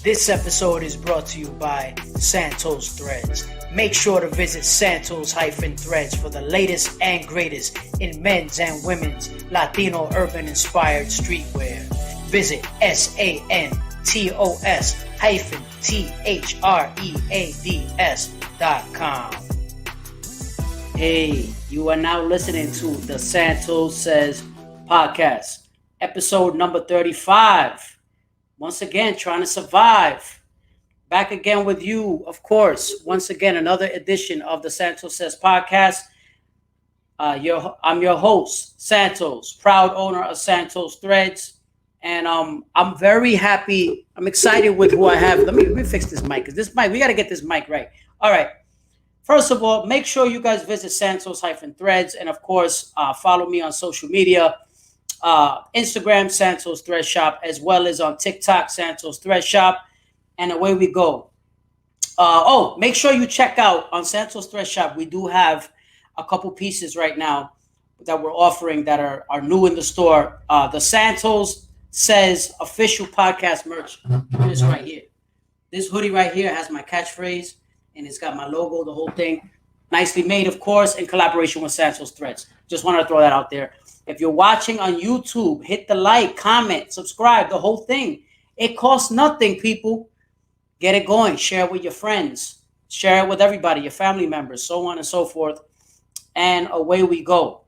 This episode is brought to you by Santos Threads. Make sure to visit Santos-Threads for the latest and greatest in men's and women's Latino urban-inspired streetwear. Visit SANTOS-THREADS.com. Hey, you are now listening to the Santos Says podcast, episode number 35. Once again, trying to survive. Back again with you, of course. Once again, another edition of the Santos Says podcast. I'm your host, Santos, proud owner of Santos Threads. And I'm very happy. I'm excited with who I have. Let me fix this mic, because this mic, we got to get this mic right. All right. First of all, make sure you guys visit Santos-Threads. And, of course, follow me on social media. Instagram, Santos Thread Shop, as well as on TikTok, Santos Thread Shop, and away we go. Make sure you check out on Santos Thread Shop. We do have a couple pieces right now that we're offering that are new in the store. The Santos Says official podcast merch. This right here. This hoodie right here has my catchphrase, and it's got my logo, the whole thing. Nicely made, of course, in collaboration with Santos Threads. Just wanted to throw that out there. If you're watching on YouTube, hit the like, comment, subscribe, the whole thing. It costs nothing, people. Get it going. Share it with your friends. Share it with everybody, your family members, so on and so forth. And away we go.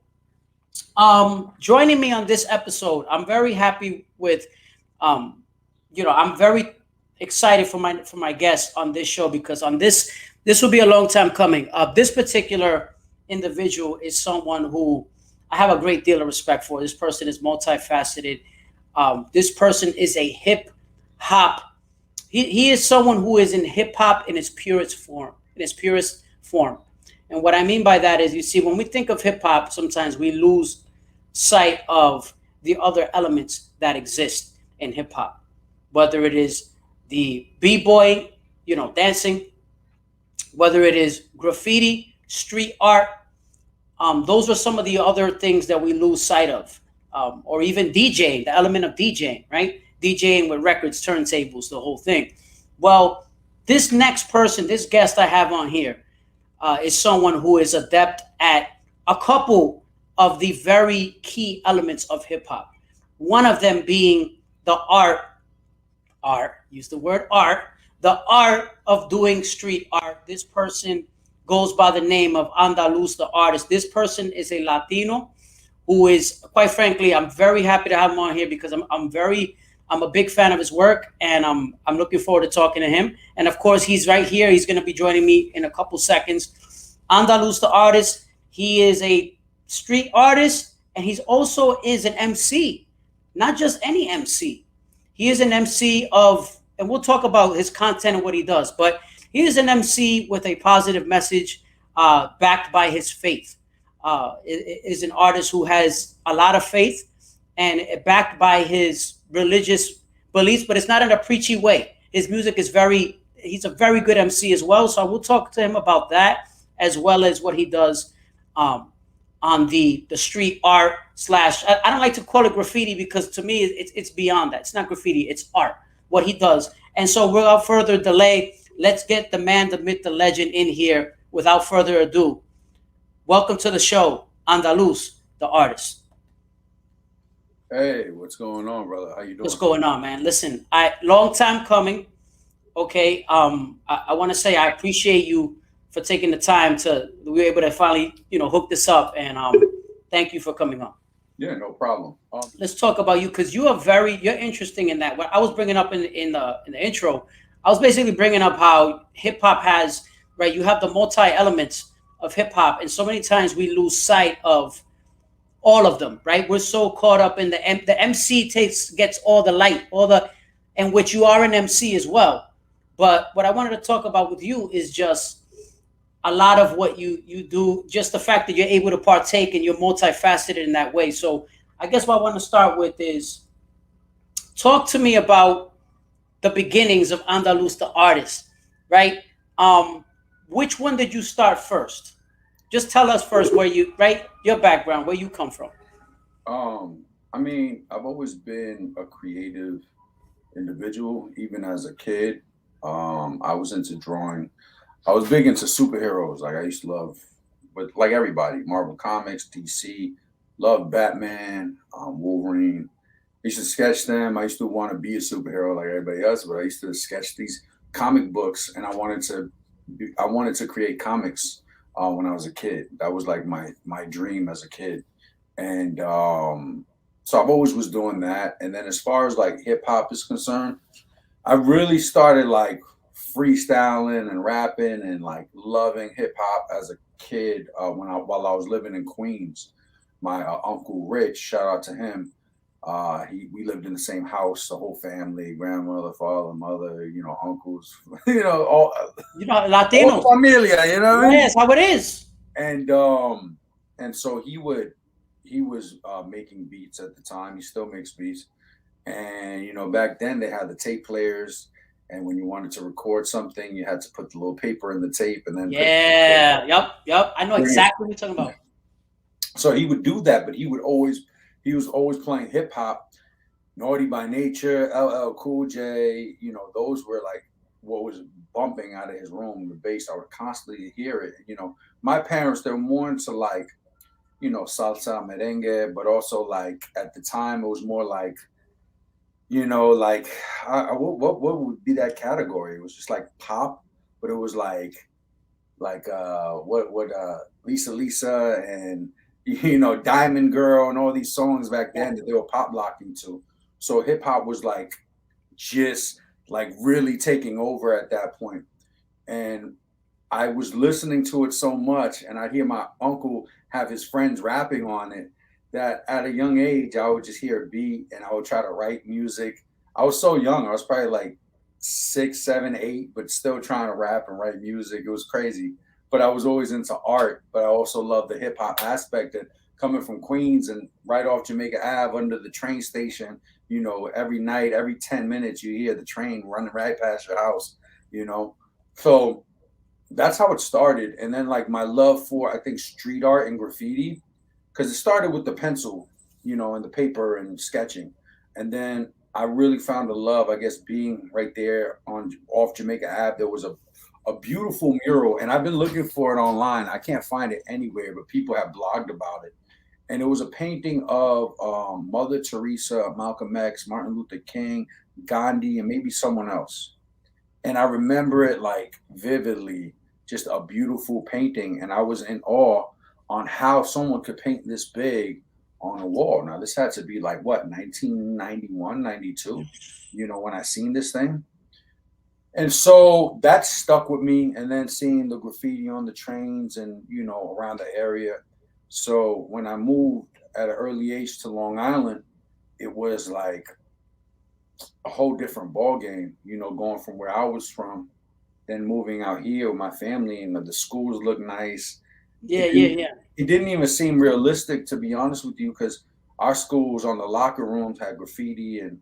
Joining me on this episode, I'm very happy with, I'm very excited for my guest on this show, because on this will be a long time coming. This particular individual is someone who I have a great deal of respect for. This person is multifaceted. This person is a hip hop. He is someone who is in hip hop in its purest form. And what I mean by that is, you see, when we think of hip hop, sometimes we lose sight of the other elements that exist in hip hop, whether it is the b-boy, dancing, whether it is graffiti, street art. Those are some of the other things that we lose sight of, or even DJing, the element of DJing, right? DJing with records, turntables, the whole thing. Well, this next person, this guest I have on here, is someone who is adept at a couple of the very key elements of hip hop. One of them being the use the word art, the art of doing street art. This person goes by the name of Andaluz the Artist. This person is a Latino who is, quite frankly, I'm very happy to have him on here, because I'm a big fan of his work, and I'm looking forward to talking to him. And of course, he's right here. He's going to be joining me in a couple seconds. Andaluz the Artist. He is a street artist, and he's also is an MC, not just any MC. He is an MC of, and we'll talk about his content and what he does, but he is an MC with a positive message, backed by his faith. Is an artist who has a lot of faith and backed by his religious beliefs, but it's not in a preachy way. His music is he's a very good MC as well. So we'll talk to him about that, as well as what he does on the street art / I don't like to call it graffiti, because to me it's beyond that. It's not graffiti, it's art, what he does. And so without further delay, let's get the man, the myth, the legend in here. Without further ado, welcome to the show, Andaluz the Artist. Hey, what's going on, brother? How you doing? What's going on, man? Listen, long time coming. Okay, I want to say I appreciate you for taking the time we were able to finally, hook this up, and thank you for coming on. Yeah, no problem. Let's talk about you, because you're interesting in that. What I was bringing up in the intro, I was basically bringing up how hip hop has, right? You have the multi elements of hip hop, and so many times we lose sight of all of them, right? We're so caught up in the MC gets all the light, and which you are an MC as well. But what I wanted to talk about with you is just a lot of what you do, just the fact that you're able to partake and you're multifaceted in that way. So I guess what I want to start with is, talk to me about the beginnings of Andaluz the Artist, right? Which one did you start first? Just tell us first your background, where you come from. I mean, I've always been a creative individual. Even as a kid, I was into drawing. I was big into superheroes. Like I used to love, but like everybody, Marvel Comics, DC, love Batman, Wolverine. I used to sketch them. I used to want to be a superhero like everybody else, but I used to sketch these comic books, and I wanted to create comics when I was a kid. That was like my dream as a kid, and so I've always was doing that. And then as far as like hip hop is concerned, I really started like freestyling and rapping and like loving hip hop as a kid while I was living in Queens. My uncle Rich, shout out to him. We lived in the same house, the whole family, grandmother, father, mother, uncles, all Latinos. familia, you know what I Yeah, mean? that's how it is. And so he was making beats at the time. He still makes beats. And back then they had the tape players, and when you wanted to record something, you had to put the little paper in the tape and then Yeah. Yep. I know bring it. exactly what you're talking about. So he would do that, but he was always playing hip hop. Naughty by Nature, LL Cool J, those were like what was bumping out of his room. The bass, I would constantly hear it. My parents, they're more into like, salsa, merengue, but also like at the time it was more like, like what would be that category? It was just like pop, but it was like what Lisa and Diamond Girl and all these songs back then that they were pop locking to. So hip hop was like just like really taking over at that point. And I was listening to it so much, and I'd hear my uncle have his friends rapping on it, that at a young age I would just hear a beat and I would try to write music. I was so young, I was probably like 6, 7, 8, but still trying to rap and write music. It was crazy. But I was always into art, but I also loved the hip hop aspect that coming from Queens and right off Jamaica Ave under the train station, every night, every 10 minutes, you hear the train running right past your house, So that's how it started. And then like my love for, I think, street art and graffiti, because it started with the pencil, and the paper and sketching. And then I really found a love, I guess, being right there on off Jamaica Ave. There was a beautiful mural, and I've been looking for it online. I can't find it anywhere, but people have blogged about it. And it was a painting of Mother Teresa, Malcolm X, Martin Luther King, Gandhi, and maybe someone else. And I remember it like vividly, just a beautiful painting. And I was in awe on how someone could paint this big on a wall. Now, this had to be like what, 1991, 92, when I seen this thing. And so that stuck with me. And then seeing the graffiti on the trains and, around the area. So when I moved at an early age to Long Island, it was like a whole different ball game, going from where I was from, then moving out here with my family, and the schools look nice. Yeah. It didn't even seem realistic, to be honest with you, because our schools on the locker rooms had graffiti and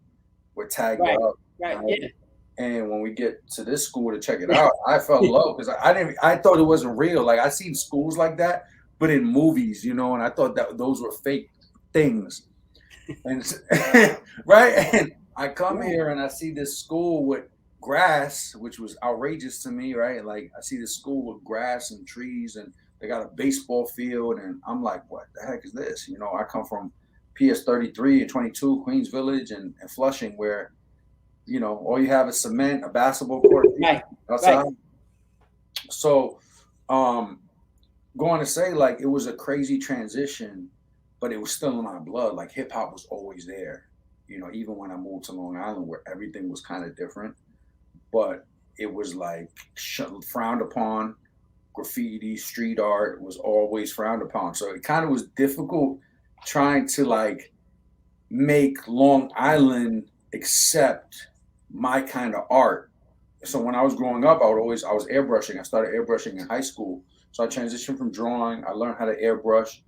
were tagged up. Right. Yeah. And when we get to this school to check it out, I fell in love because I thought it wasn't real. Like I seen schools like that, but in movies, and I thought that those were fake things. And right. And I come here and I see this school with grass, which was outrageous to me, right? Like I see this school with grass and trees, and they got a baseball field, and I'm like, what the heck is this? I come from PS 33 and 22, Queens Village and Flushing, where all you have is cement, a basketball court outside. Right. So going to say, like, it was a crazy transition, but it was still in my blood. Like hip hop was always there, even when I moved to Long Island, where everything was kind of different, but it was like frowned upon. Graffiti, street art was always frowned upon. So it kind of was difficult trying to like make Long Island accept my kind of art. So when I was growing up, I was airbrushing. I started airbrushing in high school. So I transitioned from drawing. I learned how to airbrush.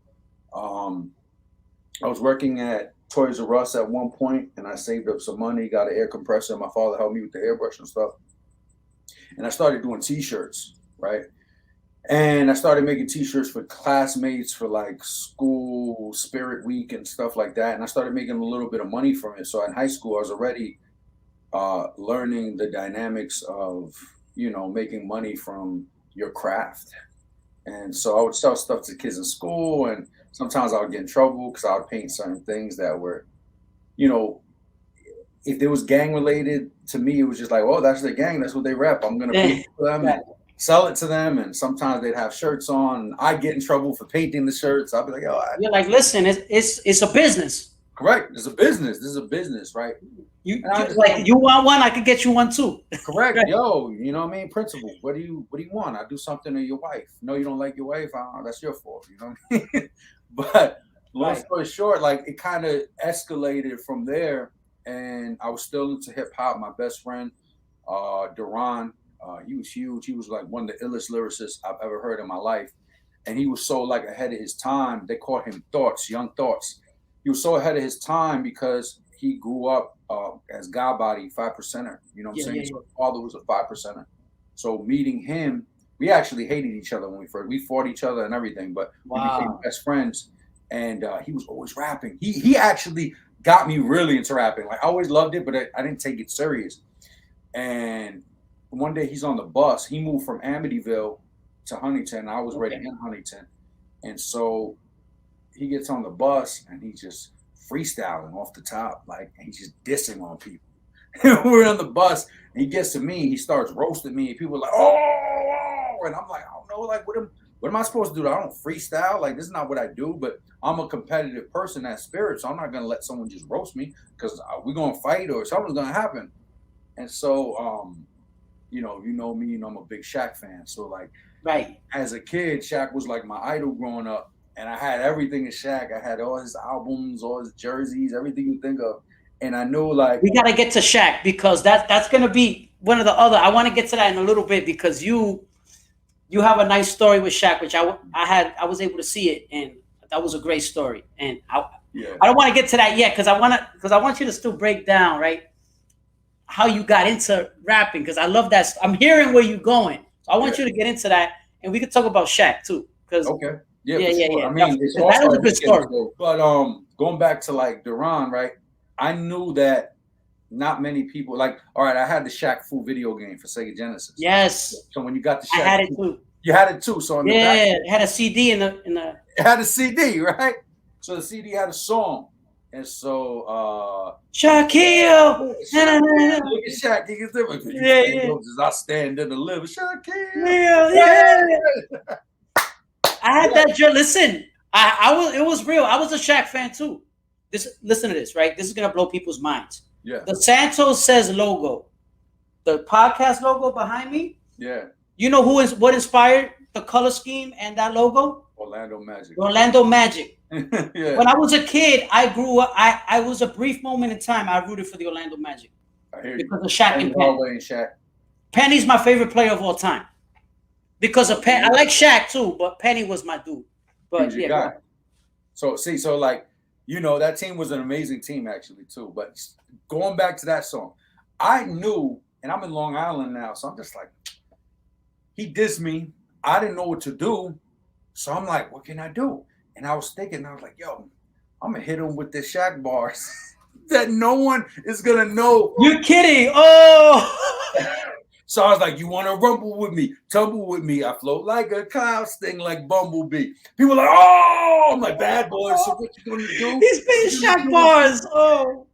I was working at Toys R Us at one point, and I saved up some money, got an air compressor. My father helped me with the airbrush and stuff. And I started doing t-shirts, right? And I started making t-shirts for classmates for like school spirit week and stuff like that. And I started making a little bit of money from it. So in high school, I was already learning the dynamics of, making money from your craft. And so I would sell stuff to kids in school, and sometimes I would get in trouble because I would paint certain things that were, you know, if it was gang related to me, it was just like, oh, that's their gang, that's what they rep. I'm gonna paint it for them and sell it to them. And sometimes they'd have shirts on, and I'd get in trouble for painting the shirts. I'd be like, oh, you're like, listen, it's a business. Correct. It's a business. This is a business, right? You like, you want one, I could get you one too. Correct. Yo, you know what I mean? Principle. What do you want? I do something to your wife. No, you don't like your wife. That's your fault. You know what I mean? But long story short, like, it kind of escalated from there, and I was still into hip hop. My best friend, Duran, he was huge. He was like one of the illest lyricists I've ever heard in my life, and he was so like ahead of his time. They called him Thoughts, Young Thoughts. He was so ahead of his time because he grew up as God Body, 5%er. You know what I'm saying? So his father was a 5%er. So meeting him, we actually hated each other when we fought each other and everything, but we became best friends. And he was always rapping. He actually got me really into rapping. Like, I always loved it, but I didn't take it serious. And one day he's on the bus. He moved from Amityville to Huntington. I was already in Huntington. And so he gets on the bus and he's just freestyling off the top, like, and he's just dissing on people. We're on the bus and he gets to me, he starts roasting me, and people are like, oh, and I'm like, I don't know, like, what am I supposed to do? I don't freestyle, like, this is not what I do, but I'm a competitive person, that spirit, so I'm not gonna let someone just roast me, because we're gonna fight or something's gonna happen. And so you know me, I'm a big Shaq fan, so like, as a kid, Shaq was like my idol growing up. And I had everything in Shaq. I had all his albums, all his jerseys, everything you think of. And I knew, like, we gotta get to Shaq, because that's gonna be one of the other. I want to get to that in a little bit, because you have a nice story with Shaq, which I was able to see it, and that was a great story. And I don't want to get to that yet, because I want you to still break down, right, how you got into rapping, because I love that. I'm hearing where you're going, so I want you to get into that, and we could talk about Shaq too, because Yeah. I mean, it's that was a good story. But going back to like Duran, right? I knew that not many people, like, all right, I had the Shaq Fu video game for Sega Genesis. Yes. So when you got the Shaq, I had it too. You had it too. So it had a CD in the. It had a CD, right? So the CD had a song, and so Shaquille. Look at Shaq. He gets different. As I stand in the living, Shaquille. Yeah. I had that. Listen, it was real. I was a Shaq fan too. Listen to this, right? This is gonna blow people's minds. Yeah. The Santos says logo, the podcast logo behind me. Yeah. You know what inspired the color scheme and that logo? Orlando Magic. Orlando Magic. Yeah. When I was a kid, I grew up. I was a brief moment in time. I rooted for the Orlando Magic. I hear because of Shaq and Penny. Shaq. Penny's my favorite player of all time. Because of Penny, I like Shaq too, but Penny was my dude. But yeah. So like, that team was an amazing team actually too. But going back to that song, I knew, and I'm in Long Island now, so I'm just like, he dissed me. I didn't know what to do, so I'm like, what can I do? And I was thinking, I was like, yo, I'm gonna hit him with the Shaq bars that no one is gonna know. You're kidding? Oh. So I was like, you want to rumble with me, tumble with me? I float like a cloud, sting like bumblebee. People are like, oh, I'm like, bad boy. So what you gonna do? He's spitting Shaq bars. Oh.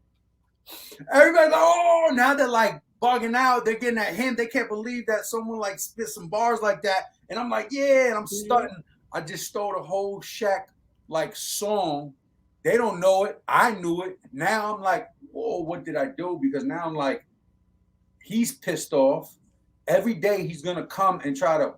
Everybody's like, oh, now they're like bugging out. They're getting at him. They can't believe that someone like spit some bars like that. And I'm like, yeah, and I'm stunting. I just stole the whole Shaq like song. They don't know it. I knew it. Now I'm like, whoa, what did I do? Because now I'm like, he's pissed off. Every day he's gonna come and try to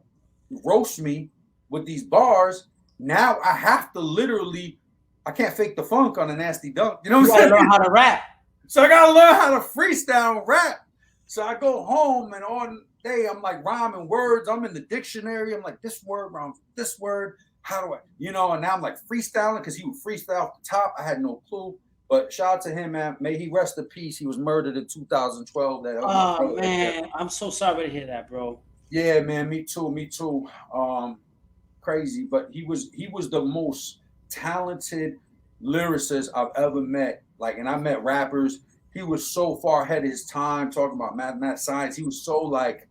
roast me with these bars. Now I have to literally, I can't fake the funk on a nasty dunk. You know what I'm saying? Learn how to rap. So I gotta learn how to freestyle and rap. So I go home and all day I'm like rhyming words. I'm in the dictionary. I'm like, this word rhymes with this word. How do I, and now I'm like freestyling, because he would freestyle off the top. I had no clue. But shout out to him, man. May he rest in peace. He was murdered in 2012. Oh, man. I'm so sorry to hear that, bro. Yeah, man. Me too. Crazy. But he was the most talented lyricist I've ever met. Like, and I met rappers, he was so far ahead of his time talking about math, science. He was so like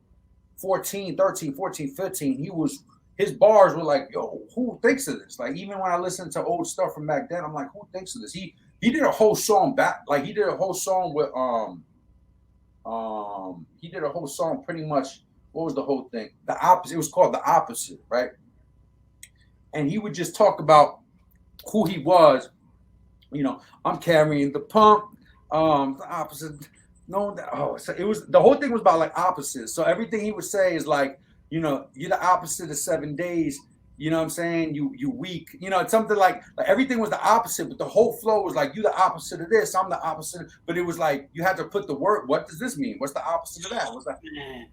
14, 13, 14, 15. His bars were like, yo, who thinks of this? Like, even when I listen to old stuff from back then, I'm like, who thinks of this? He did a whole song he did a whole song with he did a whole song pretty much. What was the whole thing? The opposite. It was called The Opposite, right? And he would just talk about who he was. I'm carrying the pump. The opposite. No, so it was, the whole thing was about like opposites. So everything he would say is like, you're the opposite of 7 days. You know what I'm saying? You weak. It's something like everything was the opposite, but the whole flow was like, you the opposite of this, I'm the opposite. But it was like you had to put the word. What does this mean? What's the opposite of that? What's that?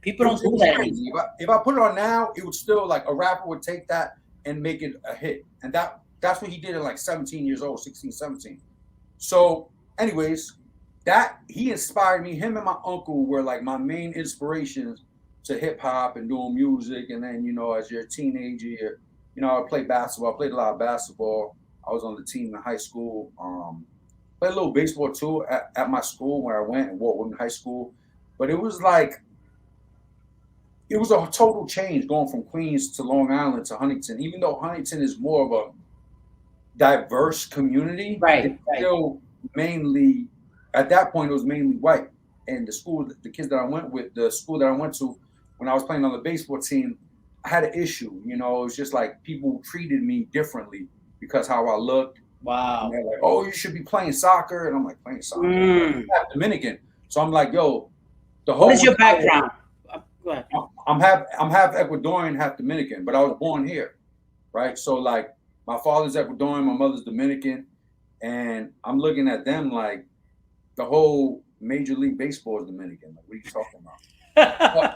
People don't do that. If I put it on now, it would still, like, a rapper would take that and make it a hit. And that's what he did at like 17 years old, 16, 17. So anyways, that he inspired me. Him and my uncle were like my main inspirations to hip hop and doing music. And then, as you're a teenager, I played basketball. I played a lot of basketball. I was on the team in high school. Played a little baseball too at my school where I went and in high school. But it was a total change going from Queens to Long Island to Huntington. Even though Huntington is more of a diverse community, right? Still mainly, at that point, it was mainly white. And the school that I went to when I was playing on the baseball team, I had an issue. It was just like people treated me differently because how I looked. Wow. And they're like, oh, you should be playing soccer. And I'm like, playing soccer? I'm Dominican. So I'm like, yo, what is your background? Go ahead. I'm half Ecuadorian, half Dominican, but I was born here, right? So like my father's Ecuadorian, my mother's Dominican, and I'm looking at them like the whole Major League Baseball is Dominican. Like, what are you talking about?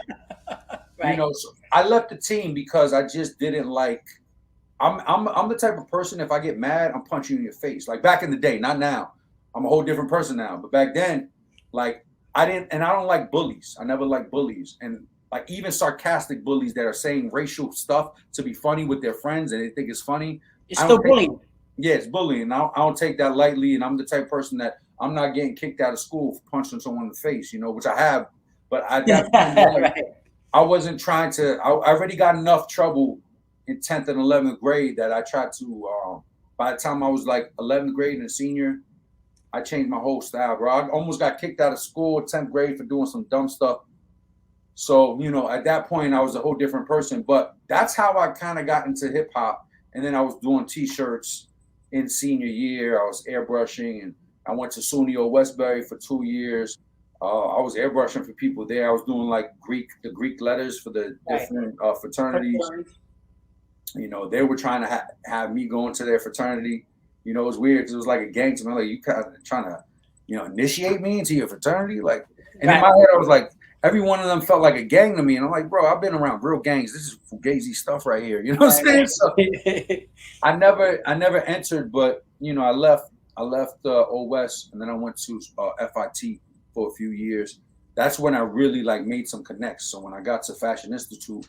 Right. So I left the team because I just didn't like. I'm the type of person, if I get mad, I'm punching you in your face. Like back in the day, not now. I'm a whole different person now. But back then, like I don't like bullies. I never liked bullies, and like even sarcastic bullies that are saying racial stuff to be funny with their friends and they think it's funny. It's still bullying. Yeah, it's bullying. I don't take that lightly, and I'm the type of person that I'm not getting kicked out of school for punching someone in the face, which I have. But at that point, right. I wasn't trying to. I already got enough trouble in 10th and 11th grade that I tried to. By the time I was like 11th grade and a senior, I changed my whole style, bro. I almost got kicked out of school 10th grade for doing some dumb stuff. So, at that point, I was a whole different person. But that's how I kind of got into hip hop. And then I was doing T-shirts in senior year. I was airbrushing, and I went to SUNY Westbury for 2 years. I was airbrushing for people there. I was doing like the Greek letters for the different fraternities. They were trying to have me go into their fraternity. It was weird because it was like a gang to me. Like, you kind of trying to, initiate me into your fraternity. Like, and in my head, I was like, every one of them felt like a gang to me. And I'm like, bro, I've been around real gangs. This is fugazi stuff right here. You know what I'm saying? So I never entered, but I left Old West, and then I went to FIT for a few years. That's when I really like made some connects. So when I got to Fashion Institute,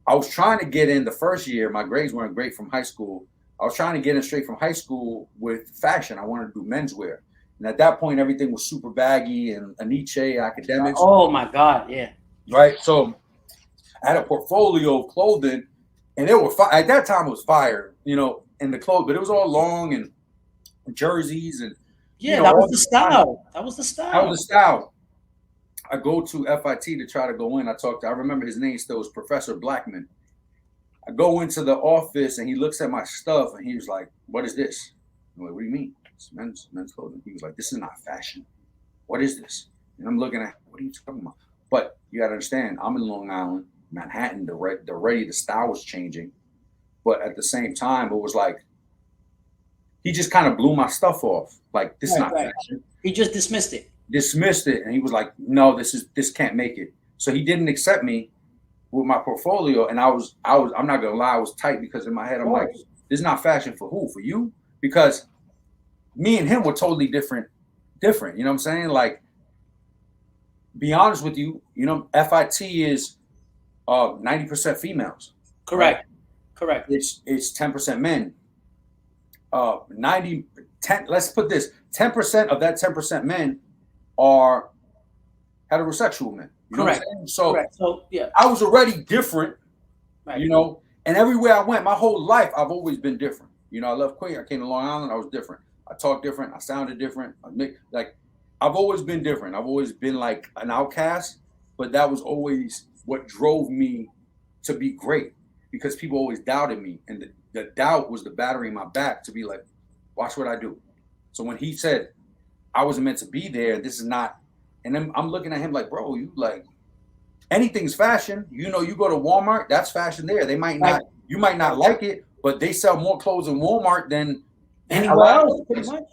I was trying to get in the first year. My grades weren't great from high school. I was trying to get in straight from high school with fashion. I wanted to do menswear. And at that point, everything was super baggy and Nietzsche academics. Oh my God, yeah. Right. So I had a portfolio of clothing, and it was at that time it was fire, in the clothes, but it was all long and jerseys and that was the style. That was the style. I go to FIT to try to go in. I remember his name still was Professor Blackman. I go into the office and he looks at my stuff and he was like, "What is this?" I'm like, "What do you mean? It's men's clothing." He was like, "This is not fashion. What is this?" And I'm looking at, "What are you talking about?" But you got to understand, I'm in Long Island, Manhattan. The style was changing, but at the same time, it was like he just kind of blew my stuff off. Like, this is not fashion. He just dismissed it. And he was like, "No, this can't make it." So he didn't accept me with my portfolio, and I'm not gonna lie, I was tight because in my head I'm like, "This is not fashion for who? For you?" Because me and him were totally different. You know what I'm saying? Like, be honest with you, FIT is 90% females. Correct. Right? Correct. It's 10% men. 10. Let's put this: 10% of that 10% men are heterosexual men. You know what I'm Correct. saying? So Correct. So yeah. I was already different, Right. you know, and everywhere I went, my whole life, I've always been different. You know, I left Queen, I came to Long Island, I was different. I talked different, I sounded different. Like, I've always been different. I've always been like an outcast, but that was always what drove me to be great because people always doubted me. And the doubt was the battery in my back to be like, watch what I do. So when he said I wasn't meant to be there, this is not, and then I'm looking at him like, bro, you like, anything's fashion. You know, you go to Walmart, that's fashion there. They might not, you might not like it, but they sell more clothes in Walmart than anywhere else, pretty much.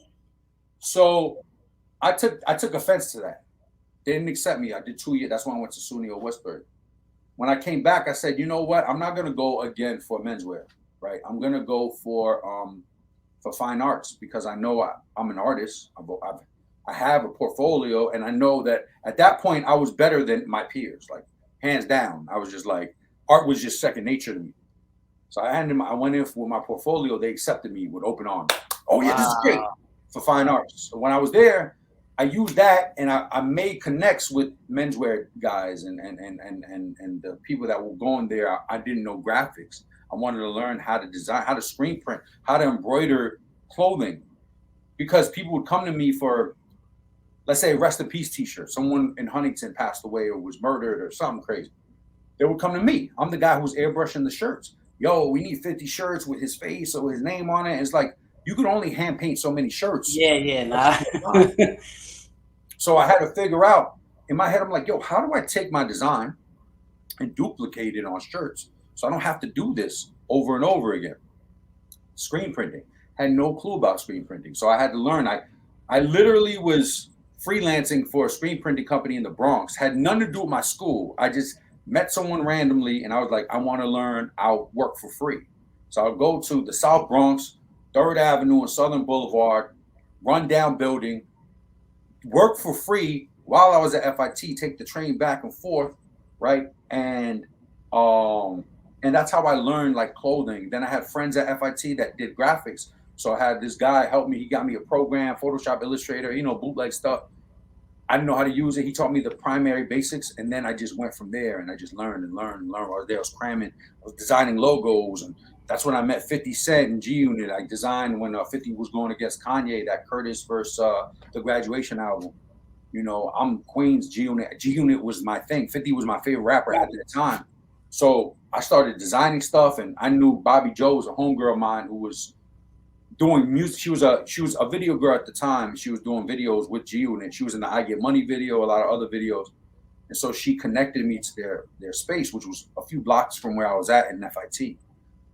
So I took offense to that. They didn't accept me. I did 2 years. That's when I went to SUNY or Westbury. When I came back, I said, you know what? I'm not gonna go again for menswear, right? I'm gonna go for fine arts because I know I'm an artist. I have a portfolio, and I know that at that point I was better than my peers, like hands down. I was just like, art was just second nature to me. So I went in with my portfolio. They accepted me with open arms. Oh yeah, this is great for fine arts. So when I was there, I used that, and I made connects with menswear guys and the people that were going there. I didn't know graphics. I wanted to learn how to design, how to screen print, how to embroider clothing, because people would come to me for, let's say, rest in peace T-shirt. Someone in Huntington passed away or was murdered or something crazy. They would come to me. I'm the guy who's airbrushing the shirts. Yo, we need 50 shirts with his face or his name on it. It's like, you could only hand paint so many shirts. Yeah, nah. So I had to figure out, in my head, I'm like, yo, how do I take my design and duplicate it on shirts so I don't have to do this over and over again? Screen printing. Had no clue about screen printing. So I had to learn. I literally was freelancing for a screen printing company in the Bronx. Had nothing to do with my school. I just met someone randomly, and I was like, I want to learn. I'll work for free. So I'll go to the South Bronx, 3rd Avenue and Southern Boulevard, rundown building, work for free while I was at FIT, take the train back and forth, right? And that's how I learned like clothing. Then I had friends at FIT that did graphics. So I had this guy help me. He got me a program, Photoshop, Illustrator, bootleg stuff. I didn't know how to use it. He taught me the primary basics, and then I just went from there, and I just learned and learned and learned. I was cramming. I was designing logos, and that's when I met 50 Cent and G-Unit. I designed when 50 was going against Kanye, that Curtis versus the Graduation album. I'm Queens, G-Unit. G-Unit was my thing. 50 was my favorite rapper at the time. So I started designing stuff, and I knew Bobby Joe was a homegirl of mine who was doing music. She was a video girl at the time. She was doing videos with G-Unit. She was in the I Get Money video, a lot of other videos. And so she connected me to their space, which was a few blocks from where I was at in FIT.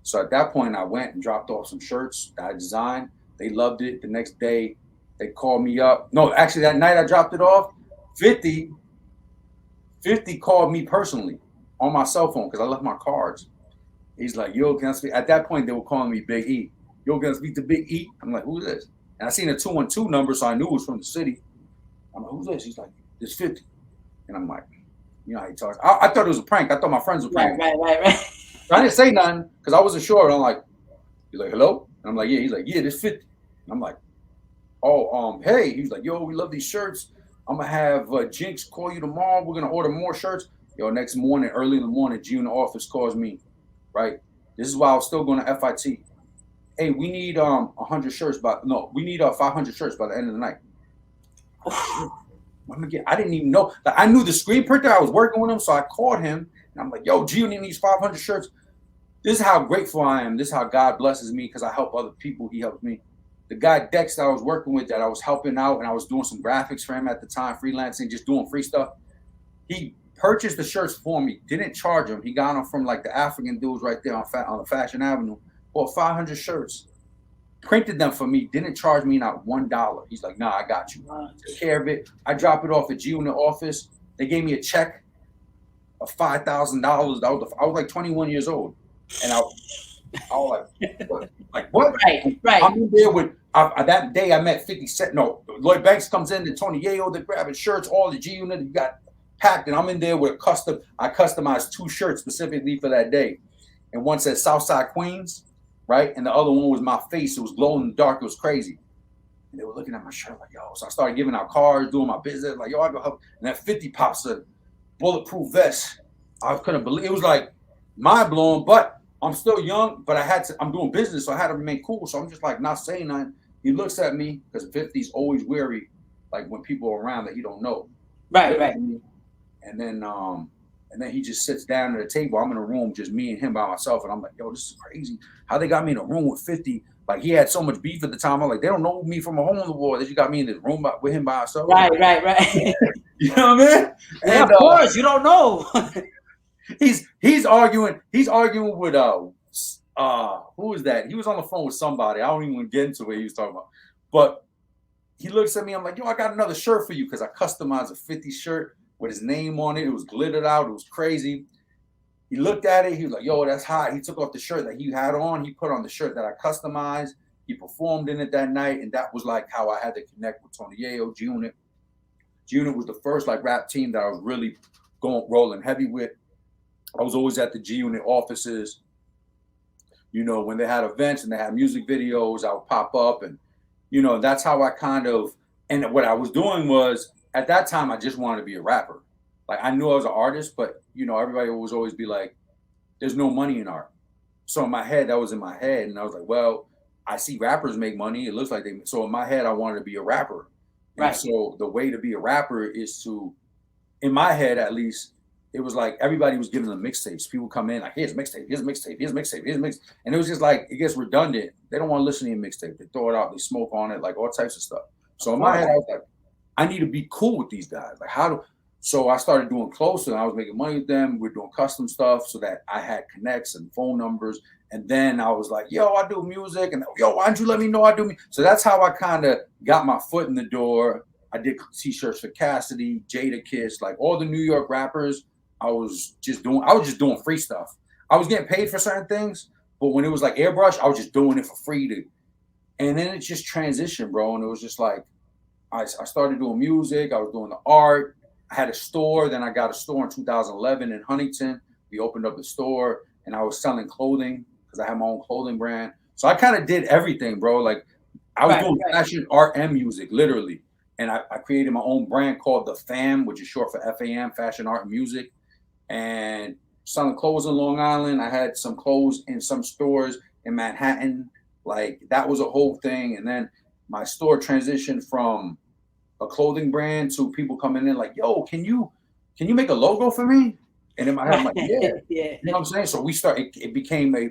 So at that point, I went and dropped off some shirts that I designed. They loved it. The next day, they called me up. No, actually, that night I dropped it off, 50 called me personally on my cell phone because I left my cards. He's like, yo, can I speak? At that point, they were calling me Big E. Yo, can I speak to Big E? I'm like, who's this? And I seen a 212 number, so I knew it was from the city. I'm like, who's this? He's like, it's 50. And I'm like, you know how he talks. I thought it was a prank. I thought my friends were pranking. Right. So I didn't say nothing because I wasn't sure. And I'm like, he's like, hello? And I'm like, yeah. He's like, yeah, this 50. And I'm like, oh, hey. He's like, yo, we love these shirts. I'm going to have Jinx call you tomorrow. We're going to order more shirts. Yo, next morning, early in the morning, G in the office calls me, right? This is why I was still going to FIT. Hey, we need 100 shirts we need 500 shirts by the end of the night. I didn't even know. Like, I knew the screen printer. I was working with him, so I called him, and I'm like, yo, G-Unit needs 500 shirts. This is how grateful I am. This is how God blesses me because I help other people. He helps me. The guy, Dex, that I was working with, that I was helping out, and I was doing some graphics for him at the time, freelancing, just doing free stuff. He purchased the shirts for me, didn't charge them. He got them from like the African dudes right there on the Fashion Avenue. Bought 500 shirts, printed them for me, didn't charge me not $1. He's like, nah, I got you. Take care of it. I drop it off at G in the office. They gave me a check of $5,000. I was like 21 years old. And I was like, what? Right. I'm in there with, that day I met 50 Cent. No, Lloyd Banks comes in and Tony Yayo, they're grabbing shirts, all the G-Unit got packed. And I'm in there with I customized 2 shirts specifically for that day. And one said Southside Queens, right? And the other one was my face. It was glow in the dark. It was crazy. And they were looking at my shirt like, yo. So I started giving out cards, doing my business, like, yo, I go help. And that 50 pops a bulletproof vest. I couldn't believe it. Was like mind blowing, but I'm still young, but I'm doing business, so I had to remain cool. So I'm just like not saying nothing. He looks at me because 50's always wary, like when people are around that he don't know. Right, right. And then he just sits down at the table. I'm in a room, just me and him by myself. And I'm like, yo, this is crazy. How they got me in a room with 50? Like he had so much beef at the time. I'm like, they don't know me from a hole in the wall. They just got me in this room with him by himself. Right, right, right. You know what I mean? Yeah, And, of course, you don't know. he's arguing with who is that? He was on the phone with somebody. I don't even want to get into what he was talking about. But he looks at me. I'm like, yo, I got another shirt for you because I customized a 50 shirt with his name on it. It was glittered out. It was crazy. He looked at it. He was like, yo, that's hot. He took off the shirt that he had on. He put on the shirt that I customized. He performed in it that night. And that was like how I had to connect with Tony Yayo, G-Unit. G-Unit was the first like rap team that I was really rolling heavy with. I was always at the G-Unit offices. You know, when they had events and they had music videos, I would pop up. And, you know, that's how I kind of, and what I was doing was, at that time, I just wanted to be a rapper. Like, I knew I was an artist, but, you know, everybody was always be like, there's no money in art. So in my head, that was in my head. And I was like, well, I see rappers make money. It looks like they, so in my head, I wanted to be a rapper. And Right. so the way to be a rapper is to, in my head at least, it was like everybody was giving them mixtapes. People come in like, here's a mixtape, here's a mixtape, here's a mixtape, here's a mixtape. And it was just like, it gets redundant. They don't want to listen to your mixtape. They throw it out, they smoke on it, like all types of stuff. So in my head, I was like, I need to be cool with these guys. Like so I started doing closer and I was making money with them. We're doing custom stuff so that I had connects and phone numbers. And then I was like, yo, I do music. And yo, why don't you let me know I do music? So that's how I kind of got my foot in the door. I did t-shirts for Cassidy, Jada Kiss, like all the New York rappers. I was just doing free stuff. I was getting paid for certain things, but when it was like airbrush, I was just doing it for free and then it just transitioned, bro. And it was just like, I started doing music. I was doing the art. I had a store. Then I got a store in 2011 in Huntington. We opened up the store and I was selling clothing because I had my own clothing brand. So I kind of did everything, bro. Like I was doing fashion, art, and music, literally. And I created my own brand called The FAM, which is short for FAM, Fashion, Art, and Music. And selling clothes in Long Island. I had some clothes in some stores in Manhattan. Like that was a whole thing. And then my store transitioned from a clothing brand to people coming in like, yo, can you make a logo for me? And in my head, I'm like, yeah. Yeah. You know what I'm saying? So it became a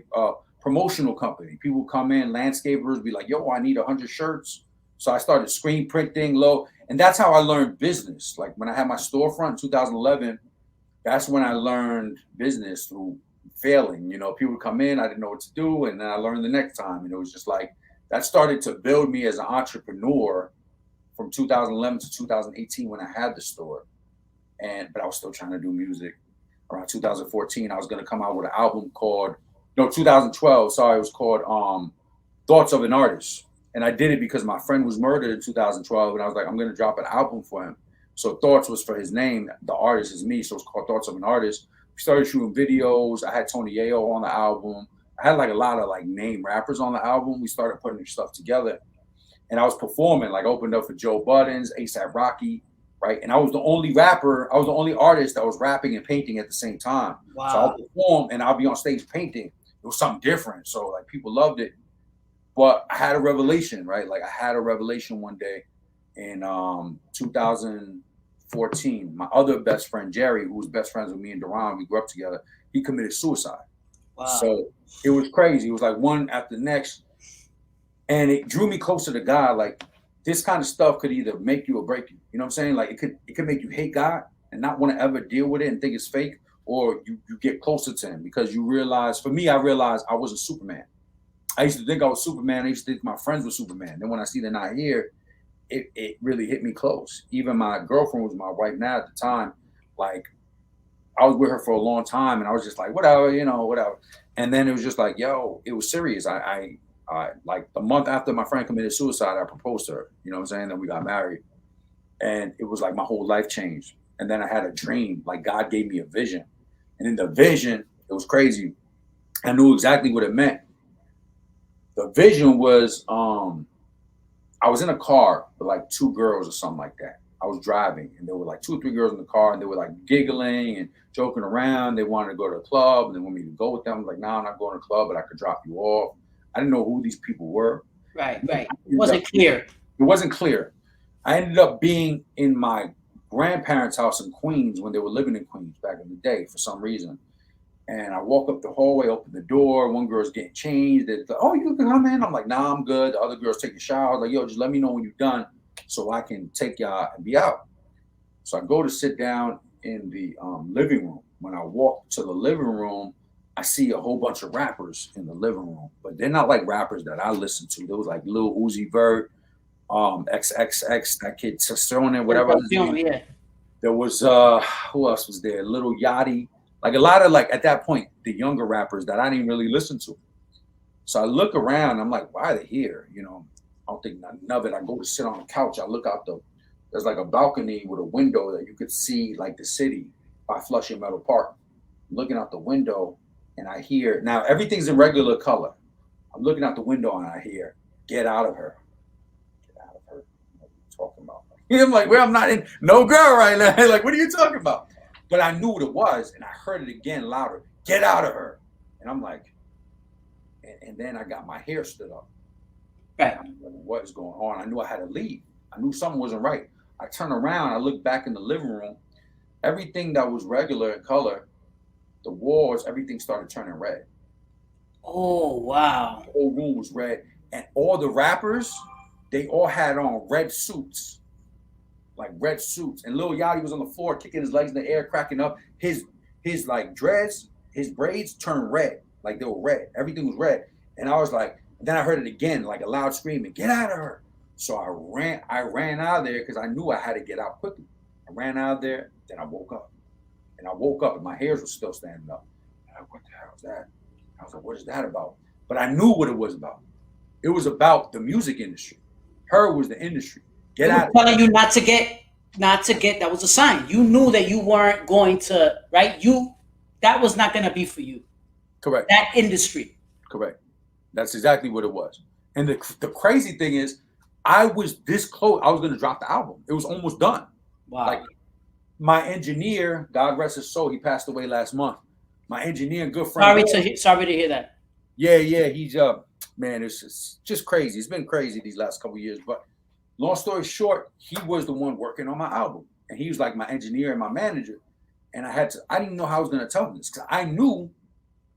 promotional company. People come in, landscapers be like, yo, I need 100 shirts. So I started screen printing and that's how I learned business. Like when I had my storefront in 2011, that's when I learned business through failing. You know, people would come in, I didn't know what to do. And then I learned the next time. And it was just like, that started to build me as an entrepreneur from 2011 to 2018 when I had the store. But I was still trying to do music. Around 2014, I was going to come out with an album called, 2012, sorry, it was called Thoughts of an Artist. And I did it because my friend was murdered in 2012. And I was like, I'm going to drop an album for him. So Thoughts was for his name. The artist is me. So it's called Thoughts of an Artist. We started shooting videos. I had Tony Yayo on the album. I had like a lot of like name rappers on the album. We started putting their stuff together. And I was performing, like opened up for Joe Buttons, ASAP Rocky, right? And I was the only artist that was rapping and painting at the same time. Wow. So I'll perform and I'll be on stage painting. It was something different. So like people loved it. But I had a revelation, right? Like I had a revelation one day in 2014. My other best friend, Jerry, who was best friends with me and Duran, we grew up together, he committed suicide. Wow. So it was crazy. It was like one after the next. And it drew me closer to God. Like this kind of stuff could either make you or break you. You know what I'm saying? Like it could make you hate God and not want to ever deal with it and think it's fake, or you get closer to him because you realize, for me, I realized I wasn't Superman. I used to think I was Superman. I used to think my friends were Superman. Then when I see they're not here, it really hit me close. Even my girlfriend was my wife now at the time. Like I was with her for a long time and I was just like, whatever, whatever. And then it was just like, yo, it was serious. I like the month after my friend committed suicide, I proposed to her, you know what I'm saying? Then we got married and it was like my whole life changed. And then I had a dream, like God gave me a vision. And in the vision, it was crazy. I knew exactly what it meant. The vision was I was in a car with like two girls or something like that. I was driving, and there were like two or three girls in the car, and they were like giggling and joking around. They wanted to go to the club, and they wanted me to go with them. I was like, nah, I'm not going to the club, but I could drop you off. I didn't know who these people were. Right. It wasn't clear. It wasn't clear. I ended up being in my grandparents' house in Queens when they were living in Queens back in the day for some reason. And I walk up the hallway, open the door. One girl's getting changed. They're like, "Oh, you can come in." I'm like, "Nah, I'm good." The other girl's taking a shower. I was like, "Yo, just let me know when you're done so I can take y'all and be out." So I go to sit down in the living room. When I walk to the living room, I see a whole bunch of rappers in the living room, but they're not like rappers that I listen to. There was like Lil Uzi Vert, XXX, that kid Testosterone, whatever his name. Yeah. There was who else was there? Little Yachty, like a lot of like at that point the younger rappers that I didn't really listen to. So I look around, I'm like, why are they here? You know, I don't think nothing of it. I go to sit on the couch. I look out there's like a balcony with a window that you could see like the city by Flushing Meadow Park. I'm looking out the window and I hear, now everything's in regular color. I'm looking out the window and I hear, "Get out of her. Get out of her." What are you talking about? I'm like, well, I'm not in no girl right now. Like, what are you talking about? But I knew what it was, and I heard it again louder. "Get out of her." And I'm like, and then I got my hair stood up. Right. What is going on? I knew I had to leave. I knew something wasn't right. I turned around. I looked back in the living room. Everything that was regular in color, the walls, everything started turning red. Oh, wow. The whole room was red. And all the rappers, they all had on red suits. Like red suits. And Lil Yachty was on the floor kicking his legs in the air, cracking up. His like dreads, his braids turned red. Like they were red. Everything was red. And I was like, then I heard it again, like a loud screaming, "Get out of her." So I ran out of there because I knew I had to get out quickly. I ran out of there, then I woke up. And I woke up and my hairs were still standing up. And I was like, what the hell is that? I was like, what is that about? But I knew what it was about. It was about the music industry. Her was the industry. Get out of here. Telling you not to get, that was a sign. You knew that you weren't going to, right? That was not going to be for you. Correct. That industry. Correct. That's exactly what it was. And the crazy thing is, I was this close. I was going to drop the album. It was almost done. Wow. Like my engineer, God rest his soul, he passed away last month. My engineer and good friend. Sorry to hear that. Yeah, he's man, it's just crazy. It's been crazy these last couple of years. But long story short, he was the one working on my album, and he was like my engineer and my manager. And I didn't know how I was going to tell him this because I knew,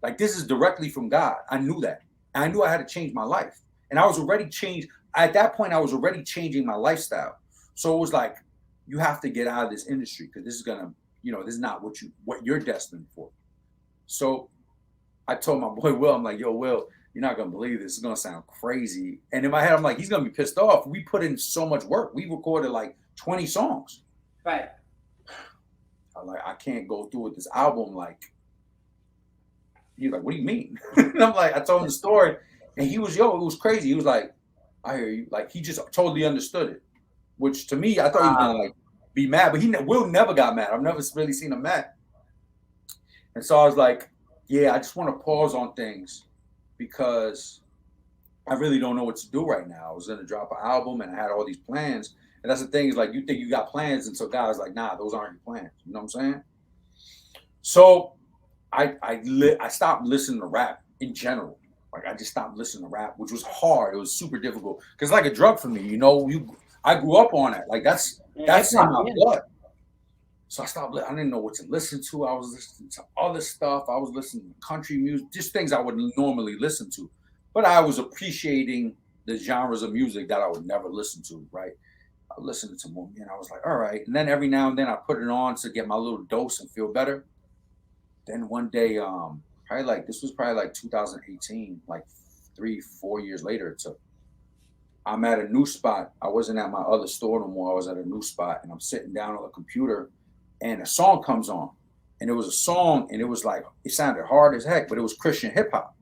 like, this is directly from God. I knew that. And I knew I had to change my life, and I was already changed. At that point, I was already changing my lifestyle. So it was like, you have to get out of this industry because this is gonna, this is not what you're destined for. So I told my boy Will, I'm like, "Yo, Will, you're not gonna believe this. It's gonna sound crazy." And in my head, I'm like, he's gonna be pissed off. We put in so much work. We recorded like 20 songs. Right. I'm like, I can't go through with this album. Like, he's like, "What do you mean?" And I'm like, I told him the story, and it was crazy. He was like, "I hear you." Like, he just totally understood it. Which to me, I thought he was gonna like be mad, but Will never got mad. I've never really seen him mad. And so I was like, yeah, I just want to pause on things because I really don't know what to do right now. I was gonna drop an album and I had all these plans. And that's the thing, is like, you think you got plans, and so God was like, nah, those aren't your plans. You know what I'm saying? So I stopped listening to rap in general. Like, I just stopped listening to rap, which was hard. It was super difficult because it's like a drug for me. I grew up on it. Like, that's in my blood. So I stopped. I didn't know what to listen to. I was listening to other stuff. I was listening to country music, just things I would normally listen to. But I was appreciating the genres of music that I would never listen to, right? I listened to more, and I was like, all right. And then every now and then I put it on to get my little dose and feel better. Then one day, this was probably like 2018, like 3-4 years later it took. I'm at a new spot. I wasn't at my other store no more. I was at a new spot, and I'm sitting down on the computer, and a song comes on. And it was a song, and it was like, it sounded hard as heck, but it was Christian hip hop.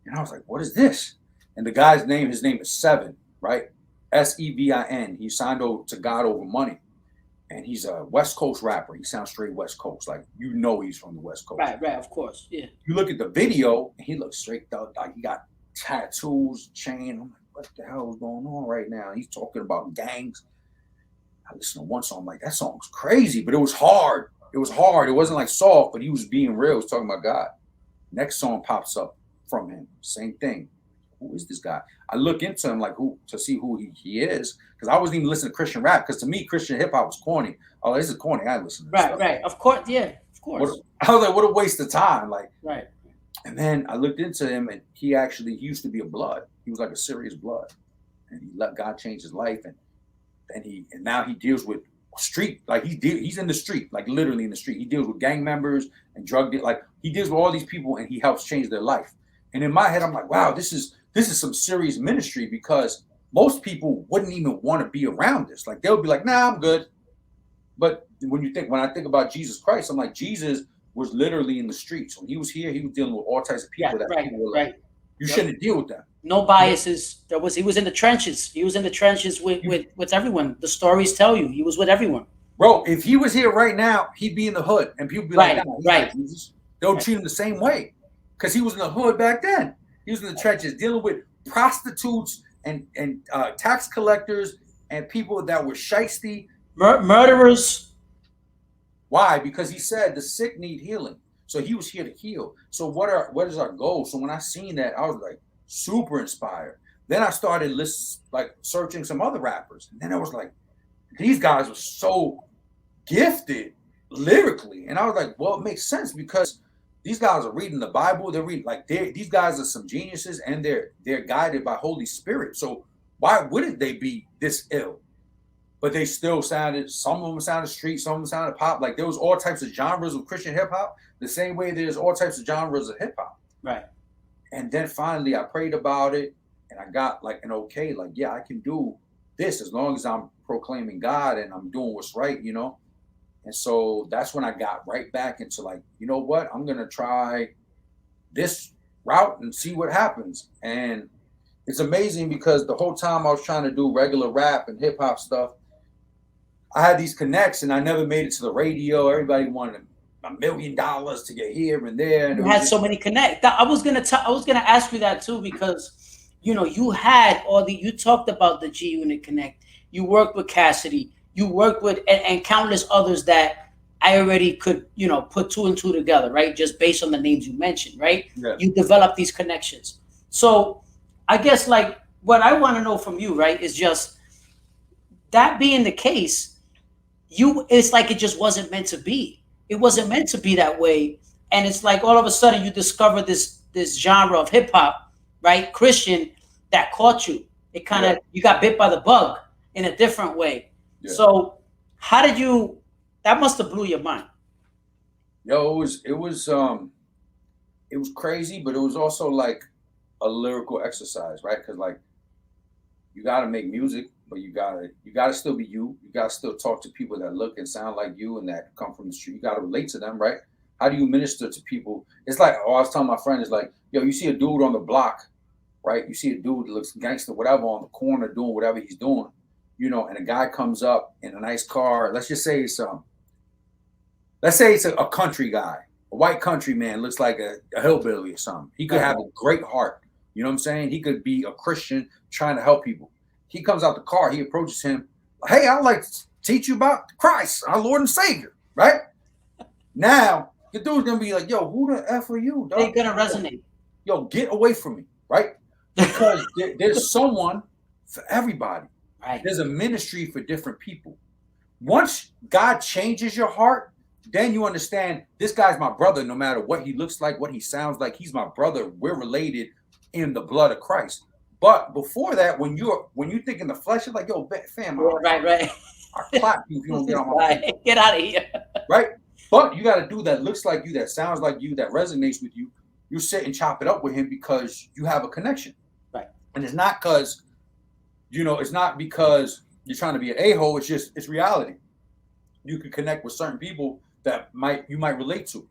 And I was like, what is this? And the guy's name, his name is Sevin, right? Sevin. He signed over to God Over Money. And he's a West Coast rapper. He sounds straight West Coast. Like, he's from the West Coast. Right, of course. Yeah. You look at the video, and he looks straight out. Like, he got tattoos, chain. I'm like, what the hell is going on right now? He's talking about gangs. I listened to one song, I'm like, that song's crazy, but it was hard. It was hard. It wasn't like soft, but he was being real. He was talking about God. Next song pops up from him. Same thing. Who is this guy? I look into him like who to see who he is, because I wasn't even listening to Christian rap, because to me Christian hip hop was corny. Oh, this is corny. I listen to this Right, stuff. right. Of course, yeah, of course. I was like, what a waste of time. Like, right. And then I looked into him, and he used to be a blood. He was like a serious blood, and he let God change his life, and now he deals with street, like he's in the street, like literally in the street. He deals with gang members and drug dealers. Like he deals with all these people, and he helps change their life. And in my head, I'm like, wow, this is some serious ministry, because most people wouldn't even want to be around this. Like they'll be like, nah, I'm good. But when I think about Jesus Christ, I'm like, Jesus was literally in the streets. When he was here, he was dealing with all types of people people were like, you shouldn't deal with them. No biases. He was in the trenches. He was in the trenches with everyone. The stories tell you he was with everyone. Bro, if he was here right now, he'd be in the hood, and people would be like, nah, right. Jesus. They'll treat him the same way, because he was in the hood back then. He was in the trenches dealing with prostitutes and tax collectors and people that were shiesty. Murderers. Why? Because he said the sick need healing. So he was here to heal. So what is our goal? So when I seen that, I was like super inspired. Then I started searching some other rappers. And then I was like, these guys were so gifted lyrically. And I was like, well, it makes sense, because these guys are reading the Bible. They're reading, these guys are some geniuses, and they're guided by Holy Spirit. So why wouldn't they be this ill? But they still sounded, some of them sounded street, some of them sounded pop. Like there was all types of genres of Christian hip hop, the same way there's all types of genres of hip hop. Right. And then finally I prayed about it, and I got like an okay, like, yeah, I can do this as long as I'm proclaiming God and I'm doing what's right, you know? And so that's when I got right back into like, you know what, I'm going to try this route and see what happens. And it's amazing, because the whole time I was trying to do regular rap and hip hop stuff, I had these connects, and I never made it to the radio. Everybody wanted $1 million to get here and there. And you had so many connects. I was gonna ask you that too, because you had you talked about the G Unit Connect. You worked with Cassidy. You worked with and countless others that I already could put two and two together, right? Just based on the names you mentioned, right? Yeah. You developed these connections. So I guess like what I want to know from you, right, is just that being the case. It's like it just wasn't meant to be. It wasn't meant to be that way. And it's like all of a sudden you discover this genre of hip hop, right? Christian, that caught you. It kind of, you got bit by the bug in a different way. Yeah. So how did that must have blew your mind. Yo, it was crazy, but it was also like a lyrical exercise, right? Because like you got to make music, but you gotta still be you. You gotta still talk to people that look and sound like you and that come from the street. You gotta relate to them, right? How do you minister to people? It's like, I was telling my friend, it's like, yo, you see a dude on the block, right? You see a dude that looks gangster, whatever, on the corner doing whatever he's doing, and a guy comes up in a nice car. Let's just say it's a country guy, a white country man, looks like a hillbilly or something. He could have a great heart. You know what I'm saying? He could be a Christian trying to help people. He comes out the car. He approaches him. Hey, I'd like to teach you about Christ, our Lord and Savior, right? Now, the dude's going to be like, yo, who the F are you, dog? They're going to resonate. Yo, get away from me, right? Because there's someone for everybody. Right. There's a ministry for different people. Once God changes your heart, then you understand this guy's my brother, no matter what he looks like, what he sounds like. He's my brother. We're related in the blood of Christ. But before that, when you think in the flesh, you're like, yo, fam, right. I'll clap you if you don't get on my feet. Get out of here. Right? But you got a dude that looks like you, that sounds like you, that resonates with you. You sit and chop it up with him because you have a connection. Right. And it's not because, it's not because you're trying to be an a-hole. It's reality. You can connect with certain people that you might relate to.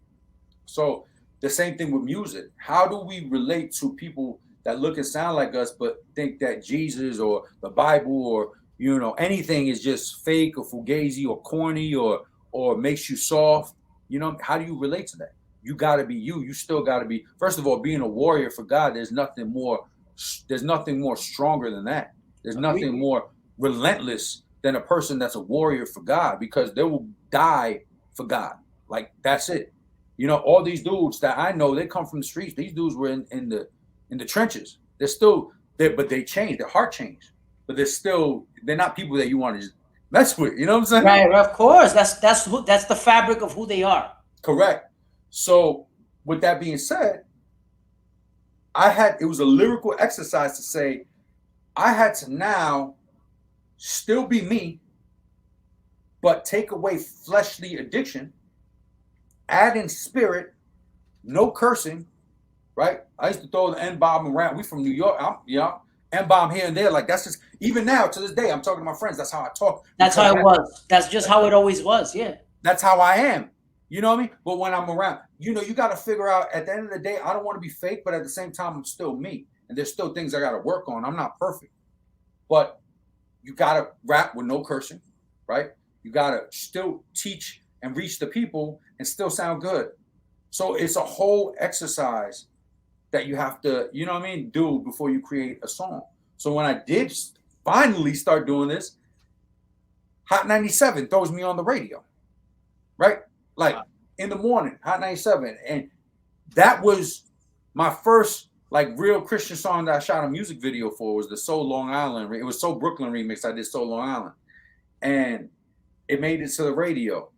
So the same thing with music. How do we relate to people that look and sound like us, but think that Jesus or the Bible or, anything is just fake or fugazi or corny or makes you soft? How do you relate to that? You got to be you. You still got to be, first of all, being a warrior for God. There's nothing more there's nothing more stronger than that. There's Agreed. nothing more relentless than a person that's a warrior for God, because they will die for God. Like, that's it. You know, all these dudes that I know, they come from the streets. These dudes were in the trenches. They're still there, but they changed. Their heart changed. But they're not people that you want to just mess with. You know what I'm saying? Right, of course. That's the fabric of who they are. Correct. So with that being said, it was a lyrical exercise to say, I had to now still be me, but take away fleshly addiction, add in spirit, no cursing, right? I used to throw the N-bomb around. We from New York, N-bomb here and there. Like, that's just, even now to this day, I'm talking to my friends. That's how I talk. That's how it was. That's just how it always was. Yeah. That's how I am. You know what I mean? But when I'm around, you got to figure out, at the end of the day, I don't want to be fake, but at the same time, I'm still me. And there's still things I got to work on. I'm not perfect. But you got to rap with no cursing, right? You got to still teach and reach the people and still sound good. So it's a whole exercise that you have to, you know what I mean, do before you create a song. So when I did finally start doing this, Hot 97 throws me on the radio, right? Like, in the morning, Hot 97. And that was my first, like, real Christian song that I shot a music video for, was the Soul Long Island. It was Soul Brooklyn remix. I did Soul Long Island. And it made it to the radio.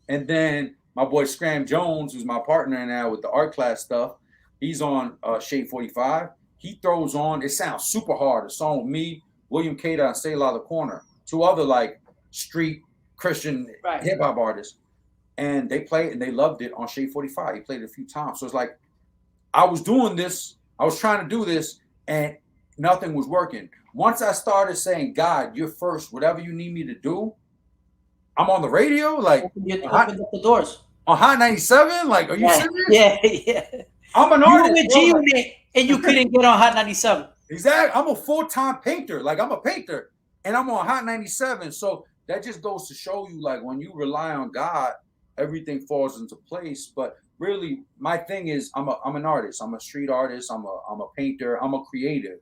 And then my boy Scram Jones, who's my partner now with the art class stuff, he's on Shade 45. He throws on, it sounds super hard, a song with me, William Cada, and Say La the Corner, two other, like, street Christian hip-hop artists. And they played and they loved it on Shade 45. He played it a few times. So it's like, I was doing this, I was trying to do this, and nothing was working. Once I started saying, God, you're first, whatever you need me to do, I'm on the radio, like, opened up the doors. On Hot 97? Like, are you serious? Yeah. I'm an artist. You were with G-Unit and you couldn't get on Hot 97. Exactly. I'm a full-time painter. Like, I'm a painter, and I'm on Hot 97. So that just goes to show you, like, when you rely on God, everything falls into place. But really, my thing is, I'm an artist. I'm a street artist. I'm a painter. I'm a creative.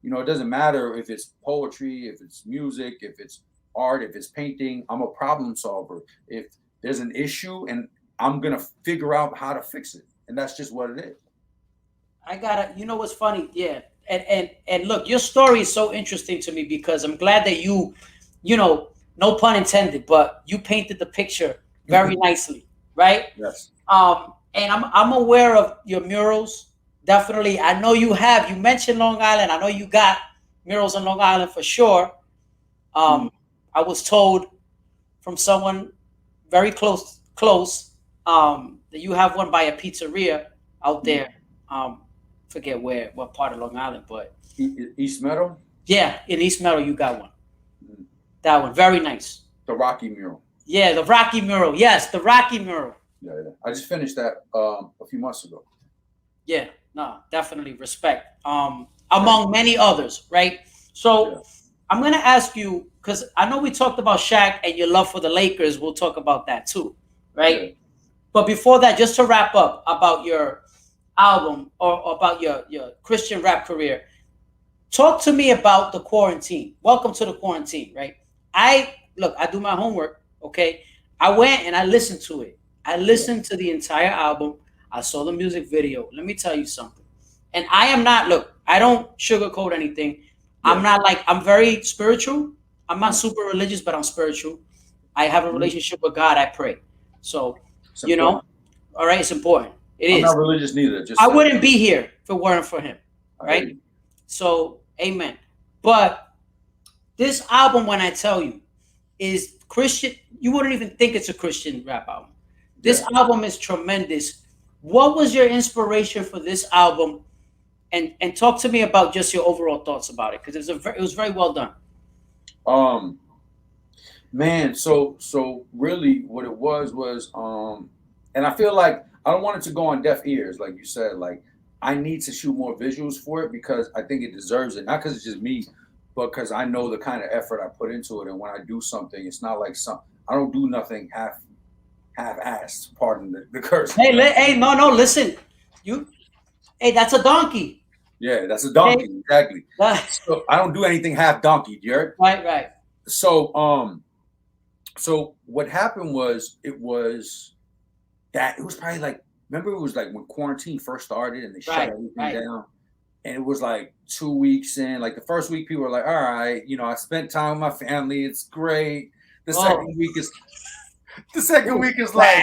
You know, it doesn't matter if it's poetry, if it's music, if it's art, if it's painting. I'm a problem solver. If there's an issue, and I'm gonna figure out how to fix it, and that's just what it is. You know what's funny? Yeah, and look, your story is so interesting to me, because I'm glad that you know, no pun intended, but you painted the picture very nicely, right? Yes. And I'm aware of your murals. Definitely, I know you have. You mentioned Long Island. I know you got murals on Long Island for sure. I was told from someone very close, that you have one by a pizzeria out there. Forget what part of Long Island, but East Meadow. Yeah, in East Meadow, you got one. That one, very nice. The Rocky mural. Yeah, the Rocky mural. Yes, the Rocky mural. Yeah. I just finished that a few months ago. Yeah, no, definitely respect. Among many others, right? So yeah. I'm gonna ask you, because I know we talked about Shaq and your love for the Lakers. We'll talk about that too, right? Yeah. But before that, just to wrap up about your album or about your Christian rap career, talk to me about the quarantine. Welcome to the quarantine, right? I do my homework, okay? I went and I listened to it. I listened to the entire album. I saw the music video. Let me tell you something. And I don't sugarcoat anything. Yeah. I'm very spiritual. I'm not super religious, but I'm spiritual. I have a relationship with God. I pray. So, all right, it's important. I'm not religious neither. I wouldn't be here if it weren't for him, right? So, amen. But this album, when I tell you, is Christian. You wouldn't even think it's a Christian rap album. This album is tremendous. What was your inspiration for this album? And talk to me about just your overall thoughts about it, because it was very well done. Man, so really what it was, and I feel like I don't want it to go on deaf ears, like you said. Like, I need to shoot more visuals for it, because I think it deserves it. Not because it's just me, but because I know the kind of effort I put into it. And when I do something, it's not like I don't do nothing half-assed, pardon the curse. Hey, no, listen. Hey, that's a donkey. Yeah, that's a donkey. Exactly. So I don't do anything half donkey, Jared. Right. So what happened was it was probably like, remember it was like when quarantine first started and they shut everything down, and it was like 2 weeks in. Like the first week, people were like, "All right, I spent time with my family. It's great." The second week is like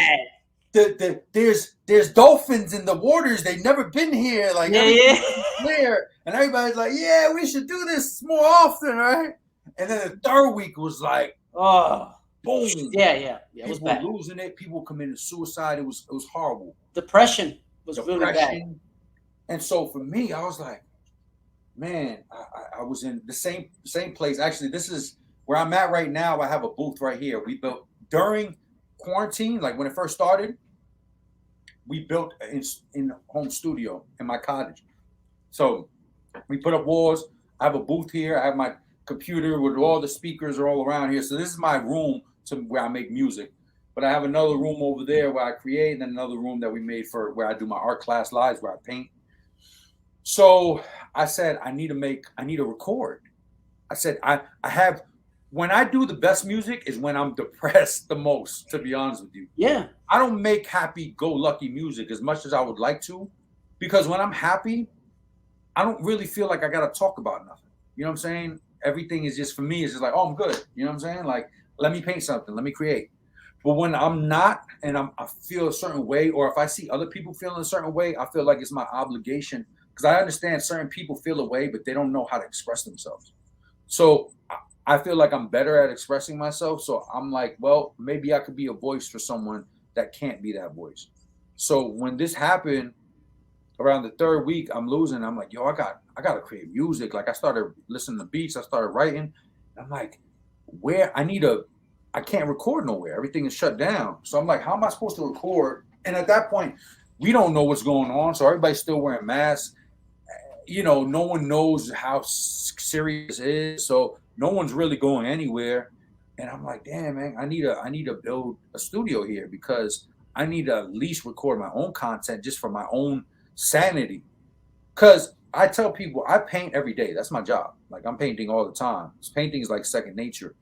there's dolphins in the waters. They've never been here. Like everything's clear, and everybody's like, "Yeah, we should do this more often, right?" And then the third week was like, boom. Yeah. It was people bad. Were losing it. People were committing suicide. It was horrible. Depression was really bad. And so for me, I was like, man, I was in the same place. Actually, this is where I'm at right now. I have a booth right here. We built during quarantine, like when it first started. We built in home studio in my cottage. So we put up walls. I have a booth here. I have my computer with all the speakers are all around here. So this is my room where I make music. But I have another room over there where I create, and then another room that we made for where I do my art class lives, where I paint. So I said, I need to record. I said, when I do the best music is when I'm depressed the most, to be honest with you. Yeah. I don't make happy-go-lucky music as much as I would like to, because when I'm happy, I don't really feel like I got to talk about nothing. You know what I'm saying? Everything is just, for me, it's just like, oh, I'm good. You know what I'm saying? Like, let me paint something. Let me create. But when I'm not, and I feel a certain way, or if I see other people feeling a certain way, I feel like it's my obligation, because I understand certain people feel a way, but they don't know how to express themselves. So I feel like I'm better at expressing myself. So I'm like, well, maybe I could be a voice for someone that can't be that voice. So when this happened, around the third week, I'm losing. I'm like, yo, I got to create music. Like I started listening to beats. I started writing. I'm like, I can't record nowhere. Everything is shut down. So I'm like, how am I supposed to record? And at that point, we don't know what's going on. So everybody's still wearing masks. No one knows how serious it is. So no one's really going anywhere. And I'm like, damn, man, I need to build a studio here, because I need to at least record my own content just for my own sanity. Because I tell people I paint every day. That's my job. Like I'm painting all the time. Painting is like second nature.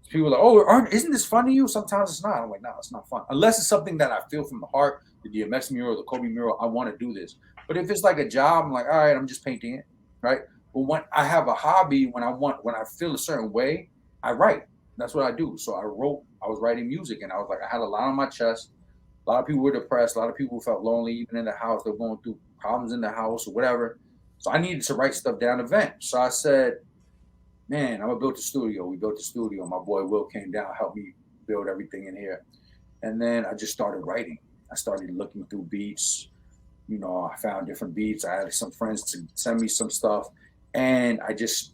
People are like, oh, isn't this fun to you? Sometimes it's not. I'm like, no, it's not fun. Unless it's something that I feel from the heart, the DMX mural, the Kobe mural, I want to do this. But if it's like a job, I'm like, all right, I'm just painting it, right? But when I have a hobby, when I feel a certain way, I write. That's what I do. So I was writing music, and I was like, I had a lot on my chest. A lot of people were depressed. A lot of people felt lonely, even in the house. They're going through problems in the house or whatever. So I needed to write stuff down to vent. So I said, man, I'm gonna build the studio. We built the studio. My boy Will came down, helped me build everything in here. And then I just started writing. I started looking through beats. I found different beats. I had some friends to send me some stuff. And I just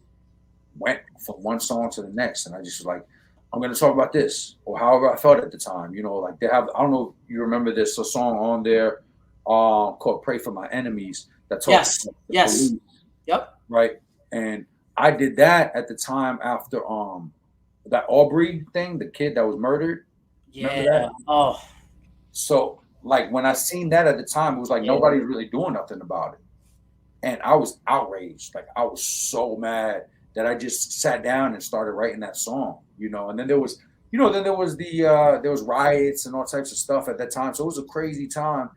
went from one song to the next. And I just was like, I'm going to talk about this, or however I felt at the time. Like they have, I don't know if you remember this, a song on there called Pray for My Enemies. That talks about the police, Yep. Right. And I did that at the time after that Aubrey thing, the kid that was murdered. Yeah. Oh. So like when I seen that at the time, it was like nobody's really doing nothing about it. And I was outraged. Like I was so mad that I just sat down and started writing that song, and then there was, there was riots and all types of stuff at that time. So it was a crazy time.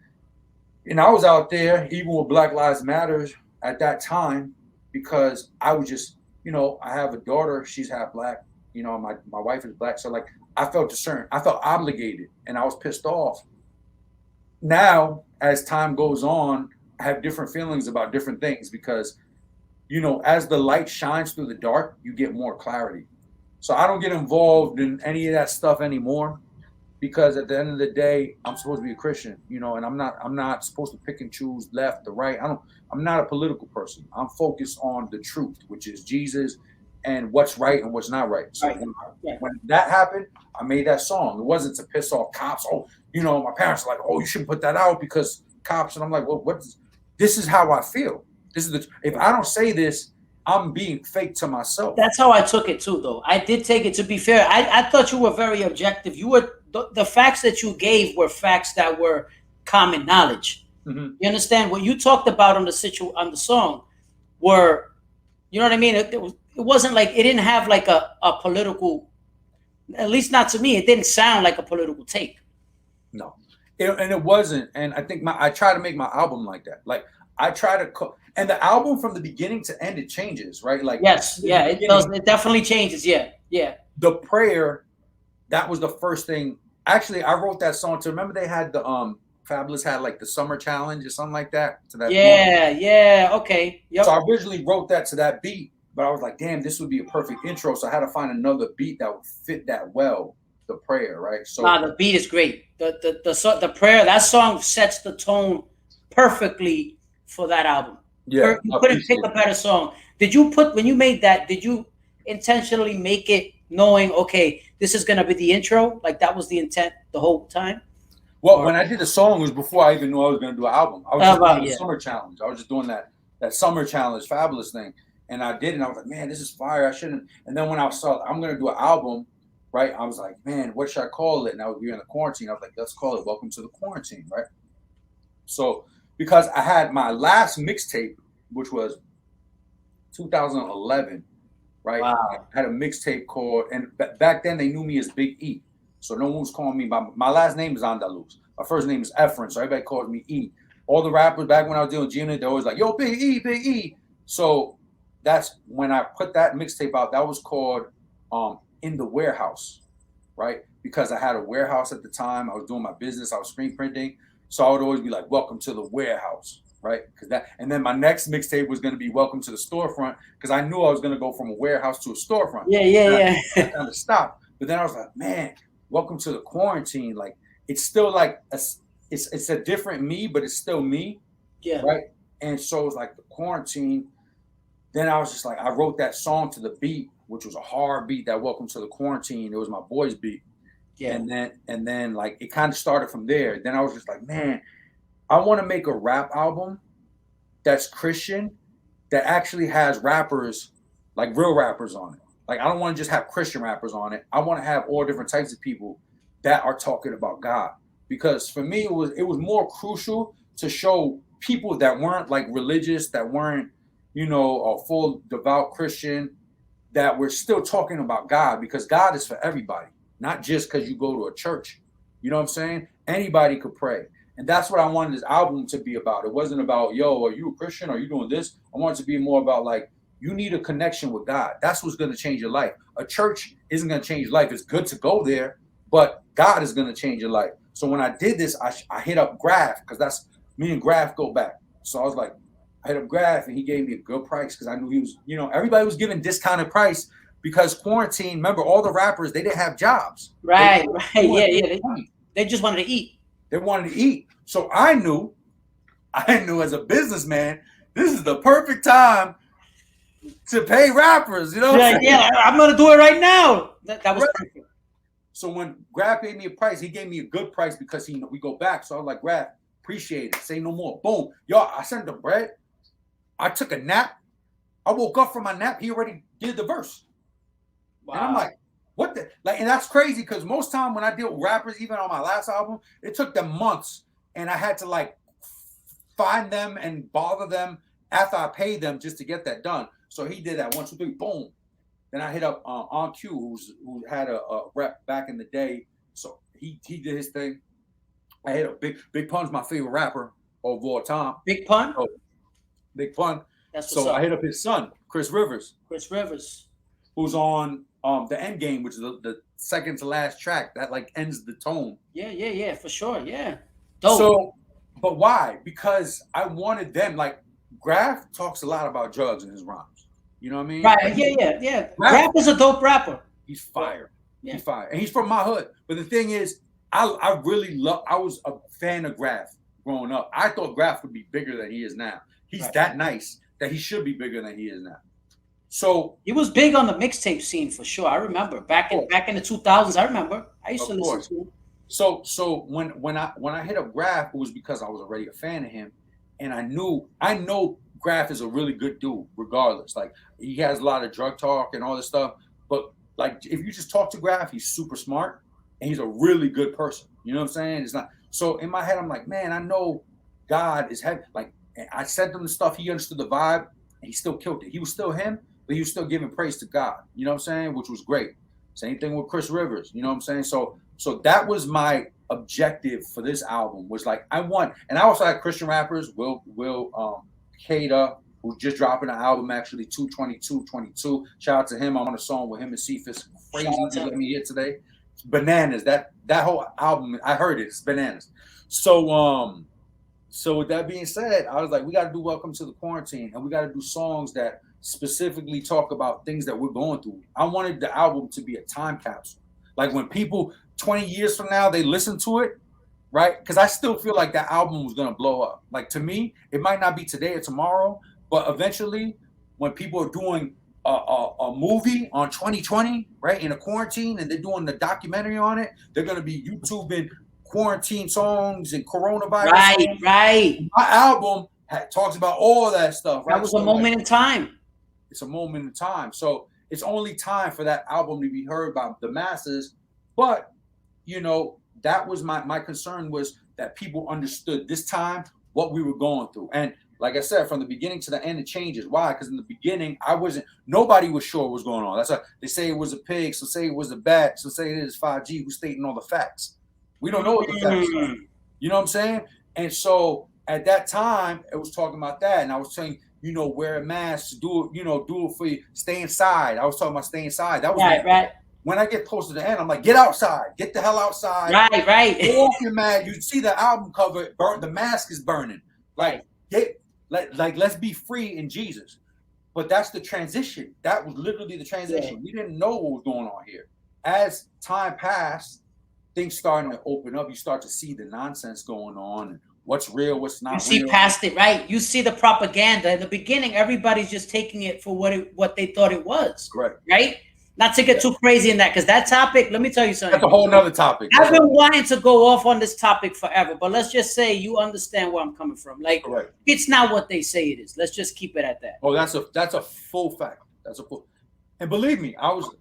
And I was out there, even with Black Lives Matter at that time, because I was just, I have a daughter, she's half Black, my wife is Black. So like, I felt obligated, and I was pissed off. Now, as time goes on, I have different feelings about different things, because as the light shines through the dark, you get more clarity. So I don't get involved in any of that stuff anymore, because at the end of the day, I'm supposed to be a Christian, and I'm not supposed to pick and choose left or right. I'm not a political person. I'm focused on the truth, which is Jesus and what's right and what's not right. So when that happened, I made that song. It wasn't to piss off cops. Oh, my parents are like, oh, you shouldn't put that out because cops. And I'm like, well, this is how I feel. If I don't say this, I'm being fake to myself. That's how I took it too, though. I did take it, to be fair. I thought you were very objective. You were the facts that you gave were facts that were common knowledge. Mm-hmm. You understand what you talked about on the song? were, you know what I mean? It wasn't like, it didn't have like a political, at least not to me, it didn't sound like a political take. No, and it wasn't. And I think I try to make my album like that. Like I try to, and the album from the beginning to end, it changes, right? Like Yes, yeah, it does. It definitely changes. Yeah, yeah. The prayer, that was the first thing. Actually, I wrote that song to, remember they had the Fabulous had like the summer challenge or something like that. To that yeah, point. Yeah, okay. Yep. So I originally wrote that to that beat, but I was like, damn, this would be a perfect intro. So I had to find another beat that would fit that well, the prayer, right? So the beat is great. The prayer, that song sets the tone perfectly for that album. Yeah, you couldn't pick a better song. Did you when you made that, did you intentionally make it knowing, okay, this is gonna be the intro? Like that was the intent the whole time? Well, when I did the song, it was before I even knew I was gonna do an album. I was just doing the summer challenge. I was just doing that summer challenge, Fabulous thing. And I did, and I was like, man, this is fire. I shouldn't. And then when I saw I'm gonna do an album, right? I was like, man, what should I call it? And I was in the quarantine. I was like, let's call it Welcome to the Quarantine, right? So because I had my last mixtape, which was 2011, right? Wow. I had a mixtape called, and back then they knew me as Big E. So no one was calling me by my last name is Andaluz. My first name is Efren, so everybody called me E. All the rappers back when I was doing G-Unit, they're always like, yo, Big E, Big E. So that's when I put that mixtape out. That was called In the Warehouse, right? Because I had a warehouse at the time. I was doing my business. I was screen printing. So I would always be like, welcome to the warehouse, right? Because that, and then my next mixtape was going to be Welcome to the Storefront, because I knew I was going to go from a warehouse to a storefront. Yeah. I kind of stopped. But then I was like, man, Welcome to the Quarantine. Like, it's still like, it's a different me, but it's still me. Yeah. Right. And so it's like the quarantine. Then I was just like, I wrote that song to the beat, which was a hard beat, that Welcome to the Quarantine. It was my boy's beat. Yeah. And then like it kind of started from there. Then I was just like, man, I want to make a rap album that's Christian, that actually has rappers, like real rappers on it. Like, I don't want to just have Christian rappers on it. I want to have all different types of people that are talking about God. Because for me, it was more crucial to show people that weren't like religious, that weren't, you know, a full devout Christian, that were still talking about God, because God is for everybody. Not just because you go to a church. You know what I'm saying? Anybody could pray. And that's what I wanted this album to be about. It wasn't about, yo, are you a Christian? Are you doing this? I want it to be more about like, you need a connection with God. That's what's going to change your life. A church isn't going to change your life. It's good to go there, but God is going to change your life. So when I did this, I hit up Graf, because that's, me and Graf go back. So I was like, I hit up Graf, and he gave me a good price, because I knew he was, you know, everybody was giving discounted price. Because quarantine, remember, all the rappers, they didn't have jobs. Right. They just wanted to eat. They wanted to eat. So I knew as a businessman, this is the perfect time to pay rappers. You know? Yeah, I'm gonna do it right now. That was perfect. So when Graf gave me a price, he gave me a good price, because we go back. So I was like, Graf, appreciate it. Say no more. Boom. Y'all, I sent the bread. I took a nap. I woke up from my nap. He already did the verse. Wow. And I'm like, what the? Like, and that's crazy, because most time when I deal with rappers, even on my last album, it took them months, and I had to like find them and bother them after I paid them just to get that done. So he did that 1, 2, 3, boom. Then I hit up On Q, who had a rep back in the day. So he did his thing. I hit up Big Pun's my favorite rapper of all time. Big Pun? Oh, Big Pun. That's so I hit up his son, Chris Rivers. Who's on the End Game, which is the second to last track that like ends the tone. Yeah, for sure. Yeah. Dope. So, but why? Because I wanted them, like, Graf talks a lot about drugs in his rhymes. You know what I mean? Right. Yeah. Graf is a dope rapper. He's fire. Yeah. He's fire. And he's from my hood. But the thing is, I was a fan of Graf growing up. I thought Graf would be bigger than he is now. He's that nice that he should be bigger than he is now. So he was big on the mixtape scene for sure. I remember back in the 2000s. I remember. I used to listen to him. So when I hit up Graf, it was because I was already a fan of him, and I know Graf is a really good dude. Regardless, like, he has a lot of drug talk and all this stuff, but like, if you just talk to Graf, he's super smart and he's a really good person. You know what I'm saying? It's not so in my head. I'm like, man, I know God is heavy. Like, I sent him the stuff. He understood the vibe. he still killed it. He was still him, but he was still giving praise to God. You know what I'm saying? Which was great. Same thing with Chris Rivers. You know what I'm saying? So that was my objective for this album, was like, I want, and I also had Christian rappers, Will Kada, who's just dropping an album actually, 22222. Shout out to him. I'm on a song with him and Cephas. Crazy to let me hear today. It's bananas. That whole album, I heard it. It's bananas. So with that being said, I was like, we got to do Welcome to the Quarantine, and we got to do songs that specifically talk about things that we're going through. I wanted the album to be a time capsule. Like when people 20 years from now, they listen to it, right? Because I still feel like that album was going to blow up. Like to me, it might not be today or tomorrow, but eventually when people are doing a movie on 2020, right, in a quarantine, and they're doing the documentary on it, they're going to be YouTubing quarantine songs and coronavirus. Right. My album talks about all that stuff. Right? That was a moment in time. It's a moment in time. So it's only time for that album to be heard by the masses. But, you know, that was my concern, was that people understood this time what we were going through. And like I said, from the beginning to the end, it changes. Why? Because in the beginning, nobody was sure what was going on. That's why they say it was a pig, so say it was a bat, so say it is 5G, who's stating all the facts. We don't know what the facts are. You know what I'm saying? And so at that time, it was talking about that. And I was saying, you know, wear a mask, do it for you, stay inside. I was talking about stay inside. That was right. When I get close to the end, I'm like, get outside, get the hell outside. Right. Go off your mask. You see the album cover, the mask is burning. Like, let's be free in Jesus. But that's the transition. That was literally the transition. Yeah. We didn't know what was going on here. As time passed, things starting to open up. You start to see the nonsense going on, and what's real, what's not real. You see past it, right? You see the propaganda. In the beginning, everybody's just taking it for what they thought it was. Correct. Right? Not to get too crazy in that, because that topic, let me tell you something. That's a whole nother topic. I've been wanting to go off on this topic forever, but let's just say you understand where I'm coming from. Like, correct. It's not what they say it is. Let's just keep it at that. Oh, that's a full fact. And believe me, I was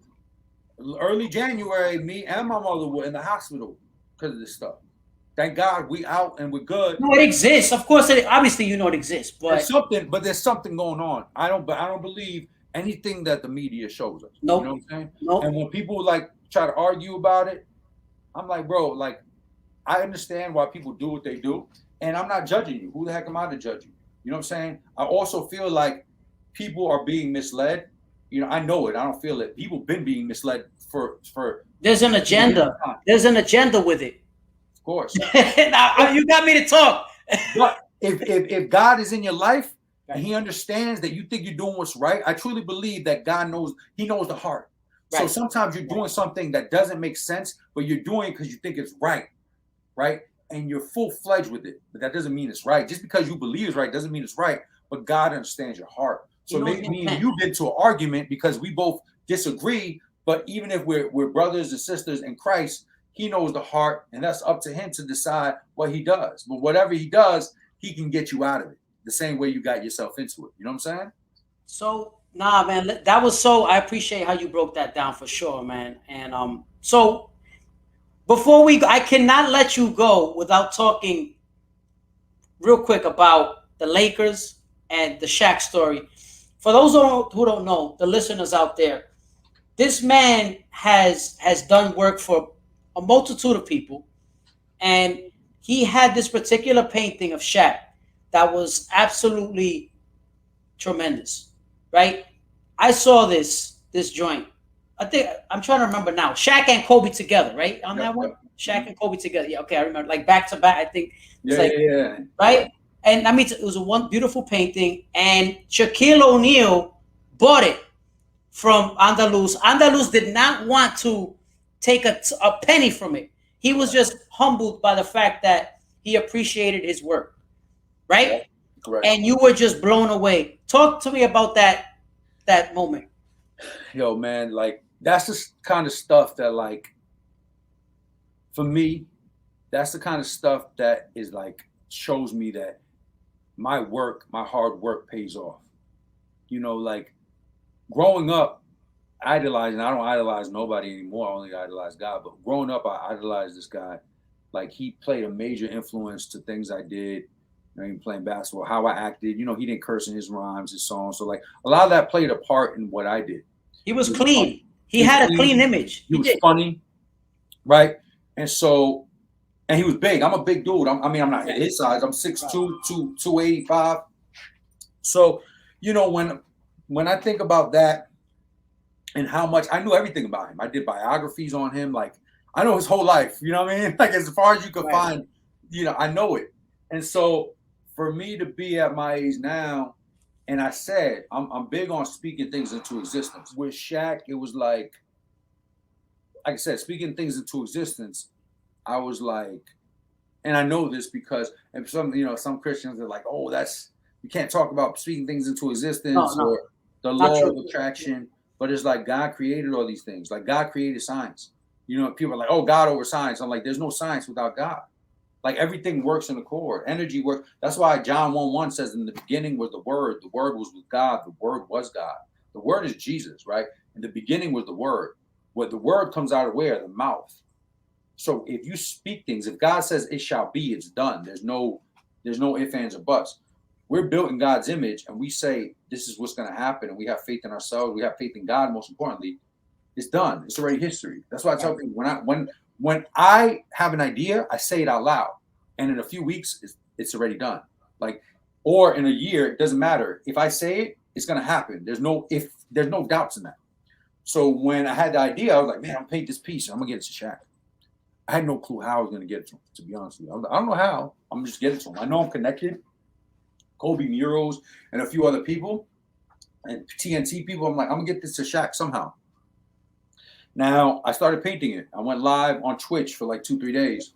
early January, me and my mother were in the hospital because of this stuff. Thank God we out and we're good. No, it exists. Of course, obviously you know it exists, but there's something going on. I don't believe anything that the media shows us. Nope. You know what I'm saying? Nope. And when people like try to argue about it, I'm like, bro, like, I understand why people do what they do, and I'm not judging you. Who the heck am I to judge you? You know what I'm saying? I also feel like people are being misled. You know, I know it. I don't feel it. People been being misled for. There's an agenda. There's an agenda with it. Of course. Now, you got me to talk. But if God is in your life, and he understands that you think you're doing what's right, I truly believe that God knows. He knows the heart. Right. So sometimes you're doing something that doesn't make sense, but you're doing it because you think it's right, and you're full-fledged with it. But that doesn't mean it's right. Just because you believe it's right doesn't mean it's right. But God understands your heart. So maybe me and you get into an argument because we both disagree. But even if we're brothers and sisters in Christ, he knows the heart, and that's up to him to decide what he does. But whatever he does, he can get you out of it. The same way you got yourself into it. You know what I'm saying? So, nah, man, that was I appreciate how you broke that down for sure, man. And so before I cannot let you go without talking real quick about the Lakers and the Shaq story. For those who don't know, the listeners out there, this man has done work for a multitude of people, and he had this particular painting of Shaq that was absolutely tremendous, right? I saw this joint. I think I'm trying to remember now. Shaq and Kobe together, right? On that one, Shaq and Kobe together. Yeah, okay, I remember. Like back to back. I think. Yeah. Right, and I mean, it was one beautiful painting, and Shaquille O'Neal bought it from Andaluz. Andaluz did not want to take a penny from it. He was just humbled by the fact that he appreciated his work. Right? Correct. And you were just blown away. Talk to me about that moment. Yo, man, like, that's the kind of stuff that, like, for me, that's the kind of stuff that is like shows me that my hard work pays off. You know, like growing up, idolizing, I don't idolize nobody anymore. I only idolize God. But growing up, I idolized this guy. Like, he played a major influence to things I did. You know, even playing basketball, how I acted. You know, he didn't curse in his rhymes, his songs. So like a lot of that played a part in what I did. He was He was clean. funny. He He was had a clean. clean image. He He was did. funny, right? And so, and he was big. I'm a big dude. I mean, I'm not his size. I'm 6'2", 285. So, you know, when I think about that and how much I knew everything about him, I did biographies on him. Like I know his whole life. You know what I mean? Like as far as you could find, you know, I know it. And so, for me to be at my age now, and I said I'm big on speaking things into existence. With Shaq, it was like I said, speaking things into existence. I was like, and I know this because and some Christians are like, oh, that's you can't talk about speaking things into No, existence no, or the not law of true. attraction. But it's like God created all these things. Like God created science. You know, people are like, oh, God over science. I'm like, there's no science without God. Like everything works in accord. Energy works. That's why John 1:1 says, in the beginning was the Word. The Word was with God. The Word was God. The Word is Jesus, right? In the beginning was the Word. What the Word comes out of where? The mouth. So if you speak things, if God says it shall be, it's done. There's no ifs, ands, or buts. We're built in God's image, and we say this is what's going to happen, and we have faith in ourselves. We have faith in God. Most importantly, it's done. It's already history. That's why I tell people when I have an idea, I say it out loud, and in a few weeks, it's already done. Like, or in a year, it doesn't matter. If I say it, it's going to happen. There's no doubts in that. So when I had the idea, I was like, man, I'm paint this piece. I'm gonna get it to Shaq. I had no clue how I was going to get it to him, to be honest with you. I don't know how. I'm just getting it to him. I know I'm connected. Kobe Murals and a few other people and TNT people. I'm like, I'm going to get this to Shaq somehow. Now, I started painting it. I went live on Twitch for like 2-3 days.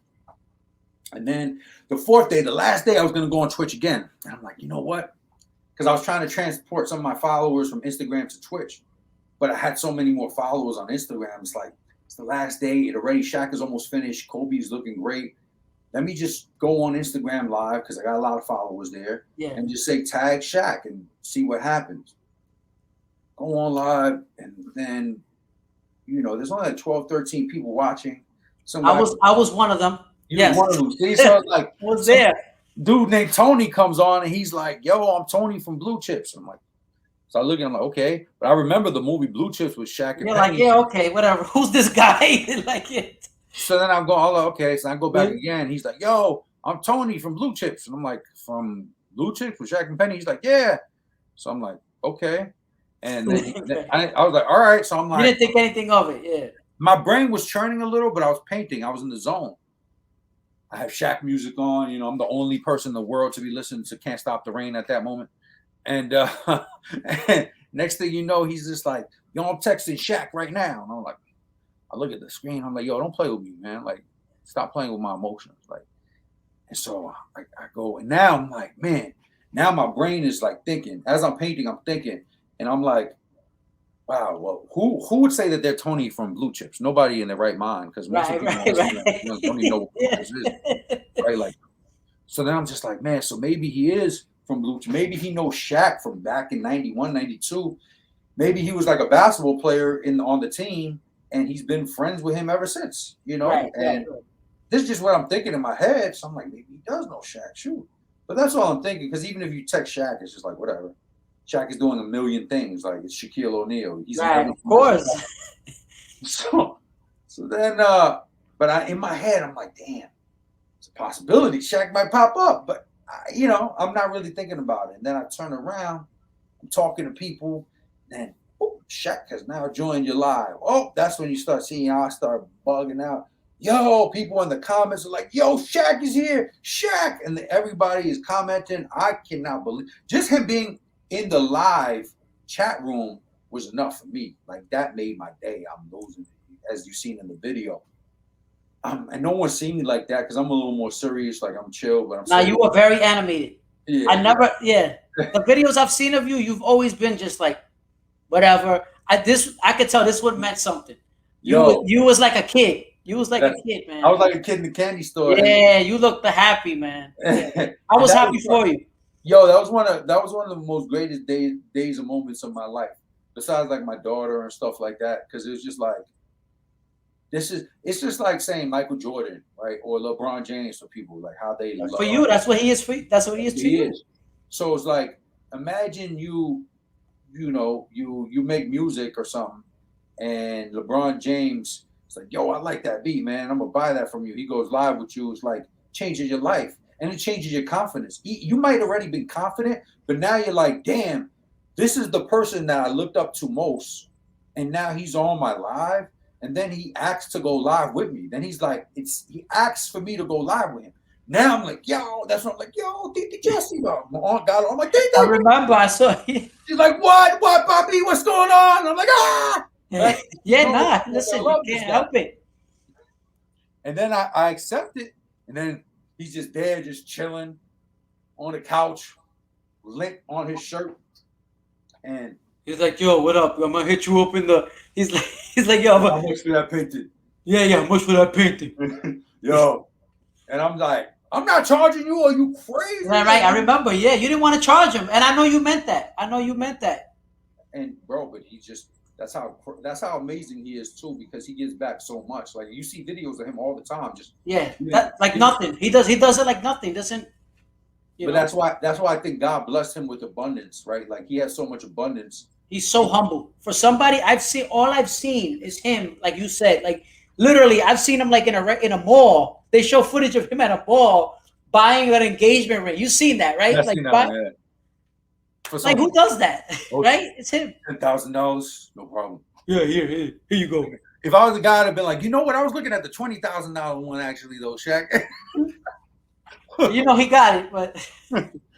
And then the fourth day, the last day, I was going to go on Twitch again. And I'm like, you know what? Because I was trying to transport some of my followers from Instagram to Twitch. But I had so many more followers on Instagram. It's like, it's the last day. It already, Shaq is almost finished. Kobe's looking great. Let me just go on Instagram live because I got a lot of followers there. Yeah. And just say tag Shaq and see what happens. Go on live, and then, you know, there's only like 12, 13 people watching. I was one of them. You one of them. See, so like was there. Dude named Tony comes on and he's like, yo, I'm Tony from Blue Chips. I'm like, so I look at him like, okay. But I remember the movie Blue Chips with Shaq and You're Penny. like, yeah, okay, whatever. Who's this guy? Like it. So then I'm going, oh, okay. So I go back again. He's like, yo, I'm Tony from Blue Chips. And I'm like, from Blue Chips with Shaq and Penny? He's like, yeah. So I'm like, okay. And then I was like, all right. So I'm like, you didn't think anything of it, yeah. My brain was churning a little, but I was painting. I was in the zone. I have Shaq music on. You know, I'm the only person in the world to be listening to Can't Stop the Rain at that moment. And, and next thing you know, he's just like, yo, I'm texting Shaq right now. And I'm like, I look at the screen. I'm like, yo, don't play with me, man. Like, stop playing with my emotions. Like, and so I go, and now I'm like, man, now my brain is like thinking. As I'm painting, I'm thinking. And I'm like, wow, well, who would say that they're Tony from Blue Chips? Nobody in their right mind, because most of people don't even know what Blue Chips is. Right? Like, so then I'm just like, man, so maybe he is from Blue Chips. Maybe he knows Shaq from back in 91, 92. Maybe he was like a basketball player on the team, and he's been friends with him ever since, you know? And this is just what I'm thinking in my head. So I'm like, maybe he does know Shaq, shoot. But that's all I'm thinking, because even if you text Shaq, it's just like, whatever. Shaq is doing a million things, like it's Shaquille O'Neal. He's right, of course. So then, but in my head, I'm like, damn, it's a possibility. Shaq might pop up, but you know, I'm not really thinking about it. And then I turn around, I'm talking to people, and Shaq has now joined your live. Oh, that's when you start seeing y'all start bugging out. Yo, people in the comments are like, yo, Shaq is here, Shaq, and everybody is commenting. I cannot believe just him being in the live chat room was enough for me. Like, that made my day. I'm losing it, as you've seen in the video. And no one's seen me like that because I'm a little more serious. Like, I'm chill, but I'm. Now you were very animated. Yeah, I never. Yeah, the videos I've seen of you, you've always been just like, whatever. I could tell this one meant something. You was like a kid. You was like a kid, man. I was like a kid in the candy store. Yeah, you looked happy, man. Yeah. I was happy for you. Yo, that was one of the most greatest days and moments of my life. Besides like my daughter and stuff like that, because it was just like, it's just like saying Michael Jordan, right, or LeBron James for people, like how they For love. you, that's what he is. For that's what he is to you. So it's like, imagine you make music or something, and LeBron James is like, yo, I like that beat, man. I'm gonna buy that from you. He goes live with you. It's like changes your life and it changes your confidence. You might already be confident, but now you're like, damn, this is the person that I looked up to most, and now he's on my live. And then he asks to go live with me. Then he's like, he asks for me to go live with him. Now I'm like, yo, that's what I'm like, yo, Titi Jesse, my aunt got it. I'm like, I remember I saw. She's like, what, Poppy, what's going on? I'm like, ah, right? Yeah, nah, listen, you can't help it. And then I accept it, and then he's just there, just chilling on the couch, lint on his shirt, and he's like, yo, what up? I'm gonna hit you up in the. He's like, yo, how much for that painting? Yeah, how much for that painting? Yo, and I'm like, I'm not charging you. Are you crazy? Right. I remember. Yeah, you didn't want to charge him, and I know you meant that. And bro, but he just that's how amazing he is too, because he gives back so much. Like you see videos of him all the time, just nothing. He does it like nothing. Doesn't. But that's why I think God blessed him with abundance, right? Like he has so much abundance. He's so humble. For somebody I've seen is him, like you said, like literally I've seen him like in a mall. They show footage of him at a mall buying an engagement ring. You've seen that, right? Like who does that? Right? It's him. $10,000, no problem. Yeah, here you go. If I was the guy, I'd been like, you know what? I was looking at the $20,000 one actually, though, Shaq. You know he got it, but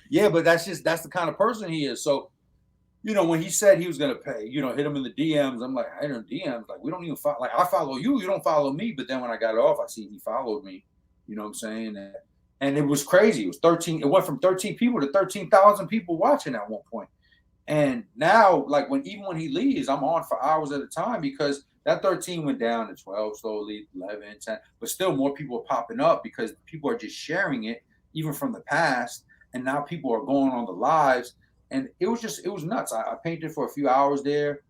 yeah, but that's the kind of person he is. So, when he said he was gonna pay, hit him in the DMs. I'm like, I hit him in DMs. Like, we don't even follow. Like, I follow you. You don't follow me. But then when I got it off, I see he followed me. You know what I'm saying? And it was crazy. It was 13. It went from 13 people to 13,000 people watching at one point. And now, like even when he leaves, I'm on for hours at a time, because that 13 went down to 12 slowly, 11, 10. But still, more people are popping up because people are just sharing it, even from the past. And now people are going on the lives. And it was nuts. I painted for a few hours there,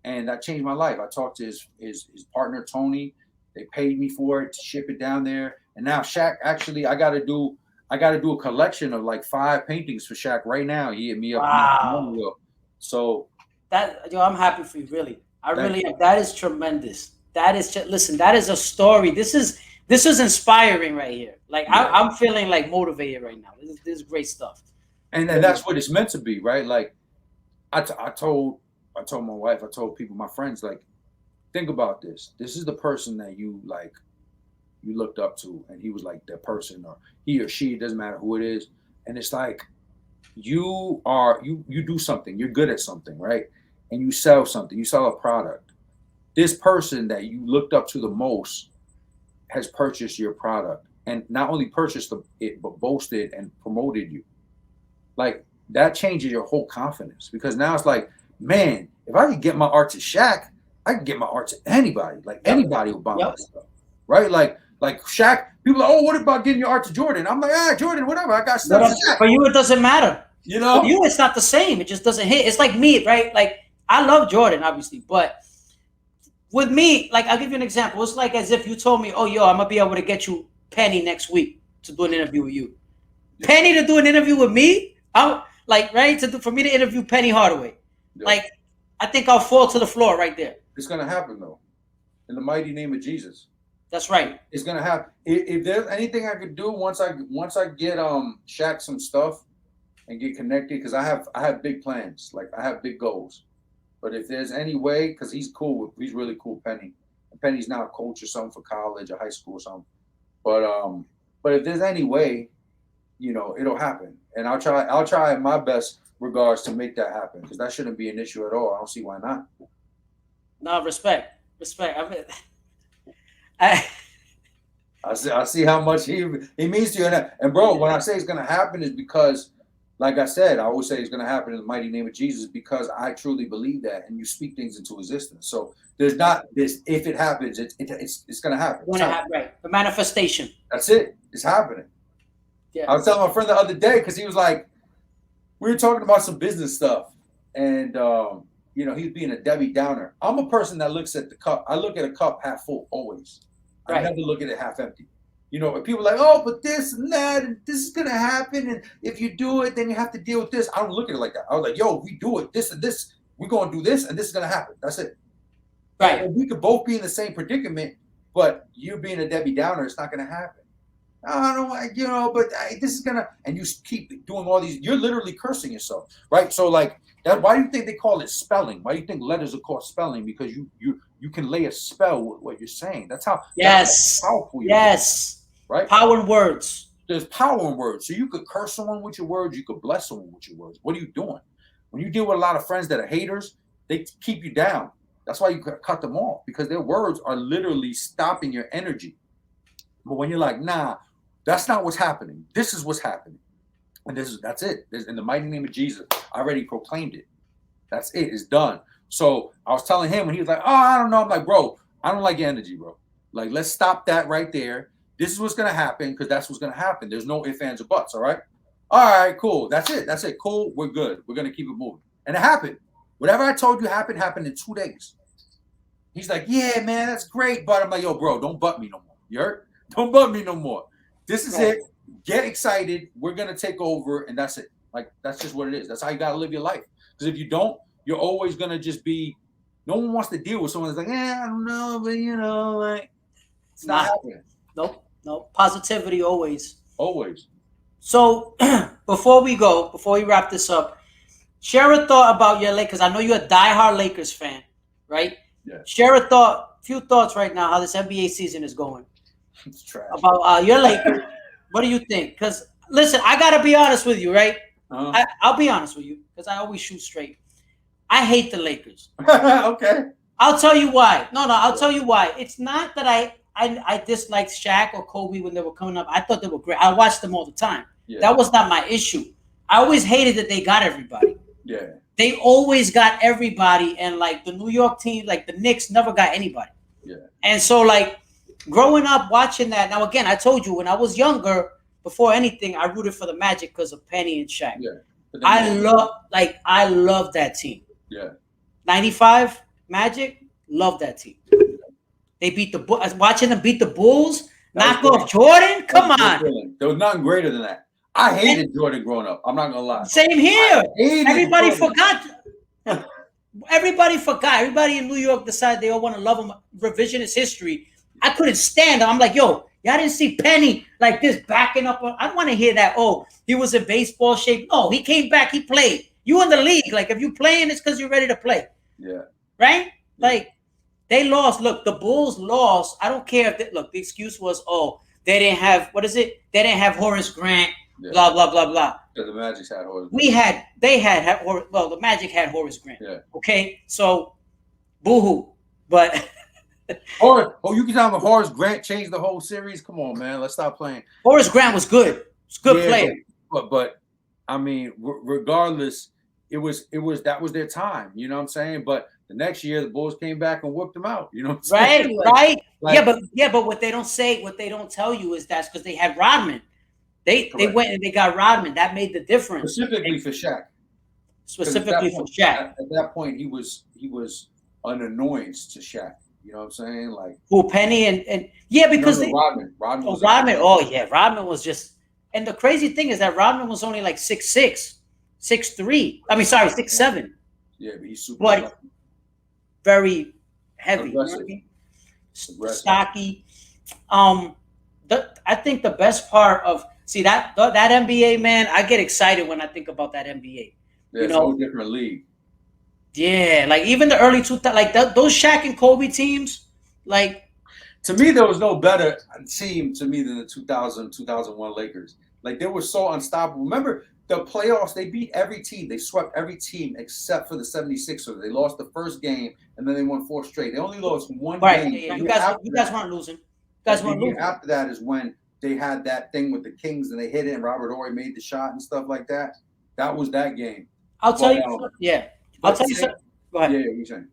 and that changed my life. I talked to his partner, Tony. They paid me for it to ship it down there. And now Shaq, actually, I got to do a collection of like 5 paintings for Shaq right now. He hit me up. Wow. So I'm happy for you, really. I really am. That is tremendous. That is listen, that is a story. This is inspiring right here. Like I'm feeling like motivated right now. This is great stuff. And that's what it's meant to be, right? Like I told my wife, I told people, my friends, like, think about this. This is the person that you looked up to, and he was like the person, or he or she, it doesn't matter who it is. And it's like you do something, you're good at something, right? And you sell something, you sell a product. This person that you looked up to the most has purchased your product, and not only purchased it, but boasted and promoted you. Like, that changes your whole confidence, because now it's like, man, if I could get my art to Shaq, I can get my art to anybody. Like, anybody will buy my stuff, right? Like Shaq, people are like, oh, what about getting your art to Jordan? I'm like, Jordan, whatever. I got stuff to Shaq. For you, it doesn't matter. For you, it's not the same. It just doesn't hit. It's like me, right? Like, I love Jordan, obviously, but with me, like, I'll give you an example. It's like as if you told me, oh, yo, I'm going to be able to get you Penny next week to do an interview with you. Yeah. Penny to do an interview with me? I'm like, right? For me to interview Penny Hardaway. Yeah. Like, I think I'll fall to the floor right there. It's going to happen, though. In the mighty name of Jesus. That's right. It's going to happen. If there's anything I could do once I get Shaq some stuff and get connected, because I have big plans. Like, I have big goals. But if there's any way, because he's really cool, Penny. And Penny's now a coach or something for college or high school or something. But if there's any way, it'll happen. And I'll try my best regards to make that happen, because that shouldn't be an issue at all. I don't see why not. No, respect. I mean, I see how much he means to you. And bro, when I say it's gonna happen, is because, like I said, I always say it's gonna happen in the mighty name of Jesus, because I truly believe that, and you speak things into existence. So there's not this, if it happens, it's gonna happen. It's gonna happen, right? The manifestation. That's it. It's happening. Yeah. I was telling my friend the other day, because he was like, we were talking about some business stuff, and you know, he's being a Debbie Downer. I'm a person that looks at the cup. I look at a cup half full always. I Right. never look at it half empty. You know, if people are like, oh, but this and that, and this is gonna happen, and if you do it, then you have to deal with this. I don't look at it like that. I was like, yo, if we do it, this and this, we're gonna do this, and this is gonna happen. That's it. Right. And we could both be in the same predicament, but you being a Debbie Downer, it's not gonna happen. I don't know, you know, but this is gonna, and you keep doing all these. You're literally cursing yourself, right? So like that. Why do you think they call it spelling? Why do you think letters are called spelling? Because you can lay a spell with what you're saying. That's how. Yes. That's how powerful. Yes. Right. Power in words. There's power in words. So you could curse someone with your words. You could bless someone with your words. What are you doing? When you deal with a lot of friends that are haters, they keep you down. That's why you cut them off, because their words are literally stopping your energy. But when you're like, nah, that's not what's happening. This is what's happening. And that's it. In the mighty name of Jesus, I already proclaimed it. That's it. It's done. So I was telling him when he was like, oh, I don't know. I'm like, bro, I don't like your energy, bro. Like, let's stop that right there. This is what's going to happen, because that's what's going to happen. There's no ifs, ands, or buts, all right? All right, cool. That's it. That's it. Cool. We're good. We're going to keep it moving. And it happened. Whatever I told you happened in 2 days. He's like, yeah, man, that's great. But I'm like, yo, bro, don't butt me no more. You heard? Don't butt me no more. This is it. Get excited. We're going to take over, and that's it. Like, that's just what it is. That's how you got to live your life. Because if you don't, you're always going to just be, no one wants to deal with someone that's like, I don't know, but, you know, like, it's not happening. Nope. Positivity always. Always. So before we wrap this up, share a thought about your Lakers. I know you're a diehard Lakers fan, right? Yeah. Share a few thoughts right now how this NBA season is going. It's trash. About your Lakers. What do you think? Because listen, I gotta be honest with you, right? I'll be honest with you, because I always shoot straight. I hate the Lakers. Okay. I'll tell you why. I'll tell you why. It's not that I disliked Shaq or Kobe when they were coming up. I thought they were great. I watched them all the time. Yeah. That was not my issue. I always hated that they got everybody. Yeah. They always got everybody, and like the New York team, like the Knicks, never got anybody. Yeah. And so, like, growing up watching that. Now, again, I told you when I was younger, before anything, I rooted for the Magic because of Penny and Shaq. Yeah. I love that team. Yeah. 95 Magic, love that team. They beat watching them beat the Bulls, knock off Jordan. Come on. There was nothing greater than that. I hated Jordan growing up. I'm not gonna lie. Same here. Everybody forgot. Everybody forgot. Everybody in New York decided they all want to love him. Revisionist history. I couldn't stand him. I'm like, yo, y'all didn't see Penny like this backing up. I don't want to hear that. Oh, he was in baseball shape. No, he came back. He played. You in the league. Like, if you playing, it's because you're ready to play. Yeah. Right? Like, they lost. Look, the Bulls lost. I don't care if the excuse was, oh, they didn't have, what is it? They didn't have Horace Grant. Yeah. Blah, blah, blah, blah. Yeah, the Magic had Horace Grant. The Magic had Horace Grant. Yeah. Okay? So, boo-hoo. But... you can tell me Horace Grant changed the whole series? Come on, man. Let's stop playing. Horace Grant was good. He's a good player. But I mean, regardless, that was their time. You know what I'm saying? But the next year, the Bulls came back and whooped them out. You know what I'm saying? Right. But what they don't tell you is that's because they had Rodman. They went and they got Rodman. That made the difference. Specifically for Shaq. At that point, he was an annoyance to Shaq. You know what I'm saying? Like, who, Penny and yeah, because Rodman. Rodman was just, and the crazy thing is that Rodman was only like 6'6", 6'3". I mean, sorry, 6'7". Yeah, but he's super very heavy, stocky. I think the best part of that NBA, man, I get excited when I think about that NBA. Yeah, it's a whole different league. Yeah, like even the early 2000s, like those Shaq and Kobe teams, like, to me, there was no better team than the 2001 Lakers. Like, they were so unstoppable. Remember the playoffs? They beat every team. They swept every team except for the 76ers. They lost the first game and then they won 4 straight. They only lost one game. Yeah. You guys weren't losing. After that is when they had that thing with the Kings and they hit it and Robert Horry made the shot and stuff like that. That was that game. I'll tell you something. Go ahead. Yeah, you're saying.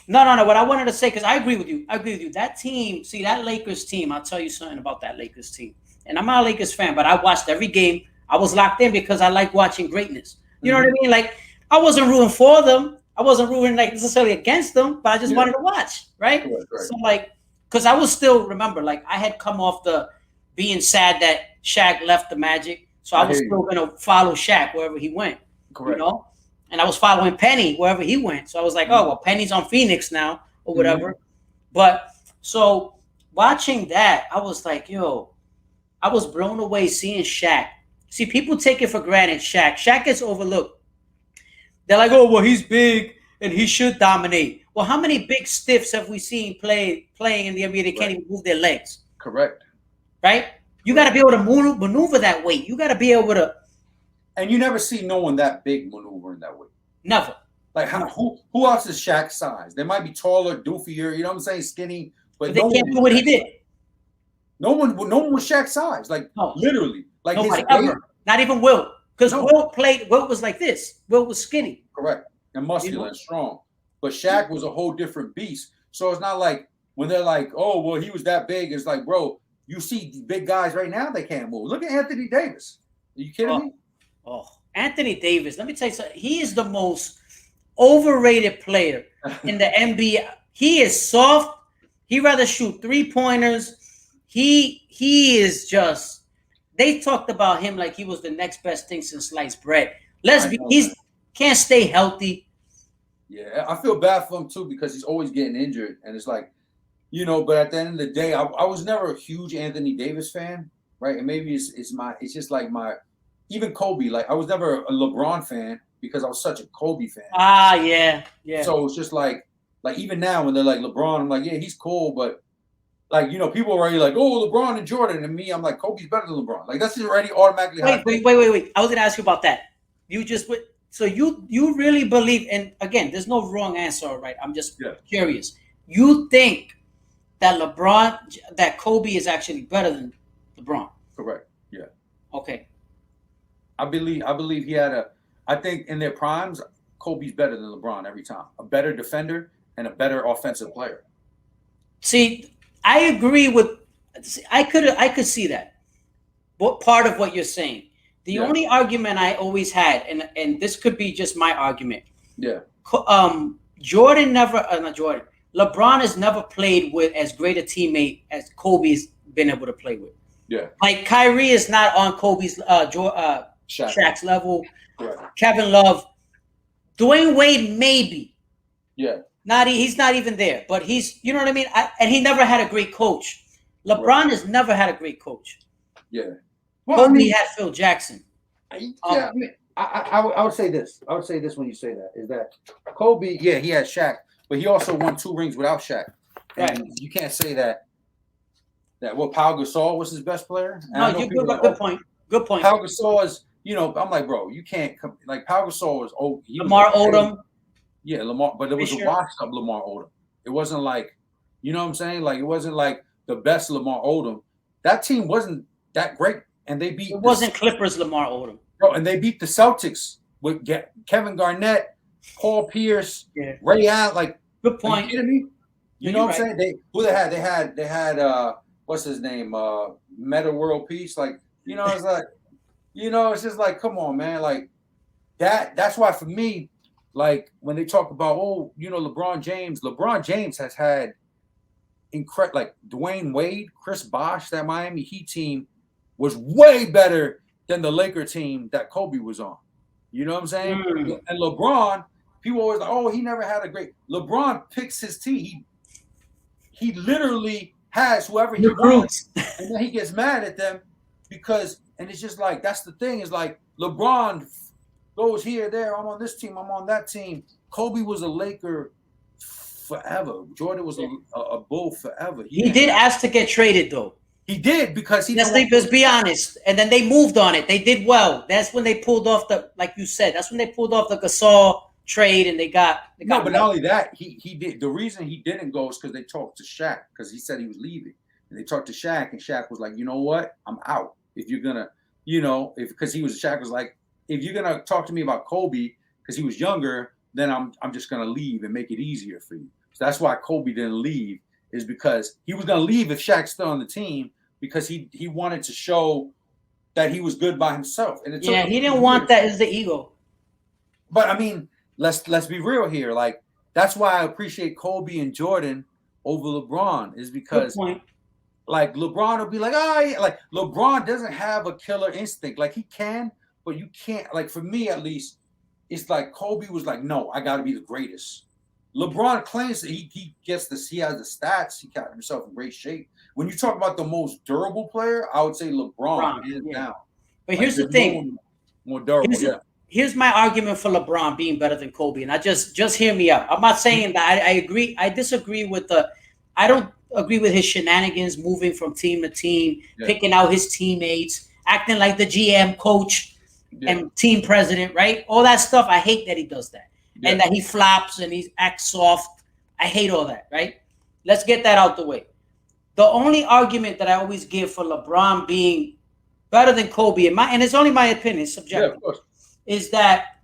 No. What I wanted to say, because I agree with you. That team, that Lakers team, I'll tell you something about that Lakers team. And I'm not a Lakers fan, but I watched every game. I was locked in because I like watching greatness. You know what I mean? Like, I wasn't rooting for them, I wasn't rooting like necessarily against them, but I just Yeah. wanted to watch, right? Correct. So like, because I was still remember, like I had come off the being sad that Shaq left the Magic, so I was hear still gonna follow Shaq wherever he went, Correct. and I was following Penny wherever he went. So I was like, oh well, Penny's on Phoenix now or whatever. But so watching that, I was like, yo, I was blown away seeing Shaq. See, people take it for granted. Shaq gets overlooked. They're like, oh well, he's big and he should dominate. Well, how many big stiffs have we seen playing in the NBA? They can't even move their legs. Correct. Right? You got to be able to maneuver that weight. You got to be able to. And you never see no one that big maneuvering that weight. Never. Like who else is Shaq's size? They might be taller, doofier. You know what I'm saying? Skinny, but they can't do what he did. No one was Shaq's size. Like literally, like nobody ever. Not even Wilt, because Wilt was like this. Wilt was skinny. Correct. And muscular and strong. But Shaq was a whole different beast. So it's not like when they're like, oh, well, he was that big. It's like, bro, you see big guys right now, they can't move. Look at Anthony Davis. Are you kidding me? Oh, Anthony Davis. Let me tell you something. He is the most overrated player in the NBA. He is soft. He rather shoot 3-pointers. He is just. They talked about him like he was the next best thing since sliced bread. Can't stay healthy. Yeah, I feel bad for him too because he's always getting injured, and it's like, But at the end of the day, I was never a huge Anthony Davis fan, right? And maybe it's just like even Kobe. Like I was never a LeBron fan because I was such a Kobe fan. Yeah. So it's just like even now when they're like LeBron, I'm like, yeah, he's cool, but like people are already like, oh, LeBron and Jordan, and me, I'm like, Kobe's better than LeBron. Like that's already automatically. Wait. I was gonna ask you about that. So you really believe, and again, there's no wrong answer, right? I'm just curious. You think that Kobe is actually better than LeBron? Correct. Yeah. Okay. I believe he had I think in their primes, Kobe's better than LeBron every time. A better defender and a better offensive player. See, I agree with. I could see that. What part of what you're saying? The only argument I always had, and this could be just my argument. Yeah. Jordan never, not Jordan. LeBron has never played with as great a teammate as Kobe's been able to play with. Yeah. Like Kyrie is not on Kobe's Shaq's level. Correct. Kevin Love, Dwayne Wade maybe. Yeah. He's not even there, but he's, you know what I mean? And he never had a great coach. LeBron has never had a great coach. Yeah. Well, Kobe had Phil Jackson. I would say this. I would say this when you say that is that Kobe, he had Shaq, but he also won 2 rings without Shaq. And you can't say that what Pau Gasol was his best player. And no, good point. Good point. Pau Gasol is, I'm like, bro, you can't like Pau Gasol was old. Lamar Odom. Yeah, Lamar, but it was a washed up Lamar Odom. It wasn't like, you know what I'm saying? Like it wasn't like the best Lamar Odom. That team wasn't that great. And they beat. It wasn't Clippers Lamar Odom. Bro, and they beat the Celtics with Kevin Garnett, Paul Pierce, Ray Allen. Like, good point. Are you kidding me? You know what I'm saying? They had what's his name? Meta World Peace. Like, it's like, it's just like, come on, man. Like that's why for me, like when they talk about, LeBron James has had incredible, like Dwayne Wade, Chris Bosh, that Miami Heat team was way better than the Laker team that Kobe was on. You know what I'm saying? And LeBron, people always like, oh, he never had a great. LeBron picks his team. He literally has whoever he wants, and then he gets mad at them because, and it's just like that's the thing is like LeBron goes here, there. I'm on this team. I'm on that team. Kobe was a Laker forever. Jordan was a Bull forever. He did ask to get traded though. He did because let's be honest. And then they moved on it. They did well. That's when they pulled off like you said, that's when they pulled off the Gasol trade and they got no, but not only that, he did. The reason he didn't go is because they talked to Shaq because he said he was leaving. And they talked to Shaq and Shaq was like, you know what? I'm out. If you're gonna, because Shaq was like, if you're gonna talk to me about Kobe because he was younger, then I'm just gonna leave and make it easier for you. So that's why Kobe didn't leave, is because he was gonna leave if Shaq's still on the team because he wanted to show that he was good by himself. And he didn't want that as the ego. But I mean, let's be real here. Like that's why I appreciate Kobe and Jordan over LeBron is Good because point. like LeBron will be like, oh, yeah. Like LeBron doesn't have a killer instinct. Like he can, but you can't. Like for me at least, it's like Kobe was like, no, I got to be the greatest. LeBron claims that he gets this. He has the stats. He got himself in great shape. When you talk about the most durable player, I would say LeBron LeBron, hands yeah. down. But Like here's the there's no thing. one more durable. Here's Yeah, here's my argument for LeBron being better than Kobe, and I just hear me out. I'm not saying that I agree. I disagree with the. I don't agree with his shenanigans, moving from team to team, yeah, picking out his teammates, acting like the GM, coach, yeah, and team president. Right? All that stuff. I hate that he does that, yeah. and that he flops and he acts soft. I hate all that. Right? Let's get that out the way. The only argument that I always give for LeBron being better than Kobe, and it's only my opinion, it's Yeah, subjective, of course. is that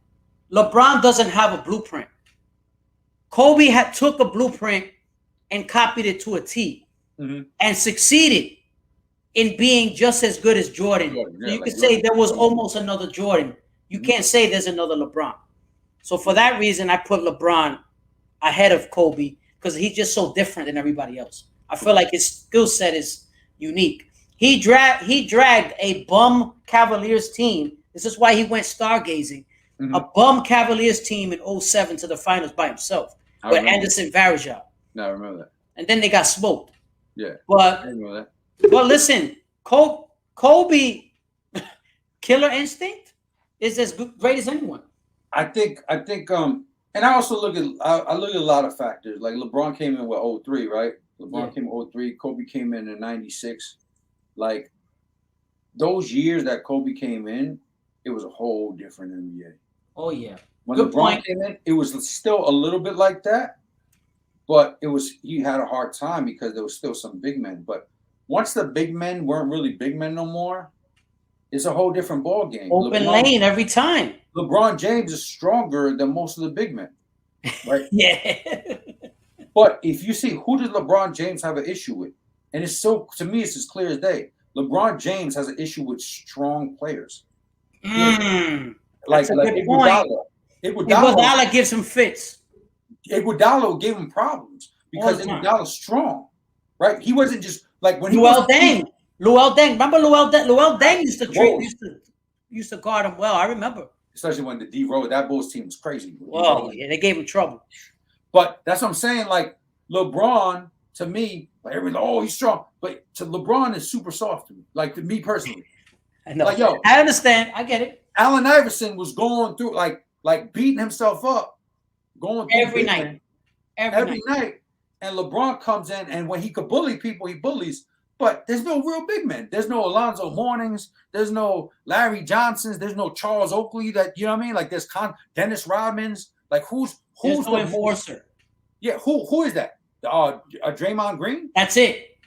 LeBron doesn't have a blueprint. Kobe had took a blueprint and copied it to a T Mm-hmm. and succeeded in being just as good as Jordan. Jordan, So yeah, you like could say Jordan. there was almost another Jordan. You Mm-hmm. can't say there's another LeBron. So for that reason, I put LeBron ahead of Kobe because he's just so different than everybody else. I feel like his skill set is unique. He dragged a bum Cavaliers team. This is why he went stargazing. Mm-hmm. A bum Cavaliers team in '07 to the finals by himself with Anderson Varejao. No, I remember that. And then they got smoked. Yeah, I But remember that. listen, Kobe killer instinct is as great as anyone. I think, and I also look at I look at a lot of factors. Like LeBron came in with 03, right? LeBron Yeah. came in 03. Kobe came in 96. Like those years that Kobe came in, it was a whole different NBA. Oh yeah. When Good LeBron point. came in, it was still a little bit like that, but he had a hard time because there was still some big men. But once the big men weren't really big men no more, it's a whole different ball game. Open lane every time. LeBron James is stronger than most of the big men, right? Yeah. But if you see who does LeBron James have an issue with, and it's so to me it's as clear as day. LeBron James has an issue with strong players, That's a good point. Iguodala. Iguodala gives him fits. Iguodala gave him problems because Iguodala's strong, right? He wasn't just like when he Luol was Deng. Luol Deng. Remember Luol Deng? Luol Deng used to guard him well. I remember. Especially when the D Rose, that Bulls team was crazy. Oh, yeah, they gave him trouble. But that's what I'm saying. Like LeBron, to me, like everyone's like, oh, he's strong. But to LeBron is super soft to me. Like to me personally. I know. Like, yo, I understand. I get it. Allen Iverson was going through like beating himself up, going through Every night. Every night. And LeBron comes in, and when he could bully people, he bullies. But there's no real big men. There's no Alonzo Mournings. There's no Larry Johnsons. There's no Charles Oakley. That you know what I mean? Like there's Dennis Rodmans. Like who's no enforcer? Yeah, who is that? Draymond Green. That's it.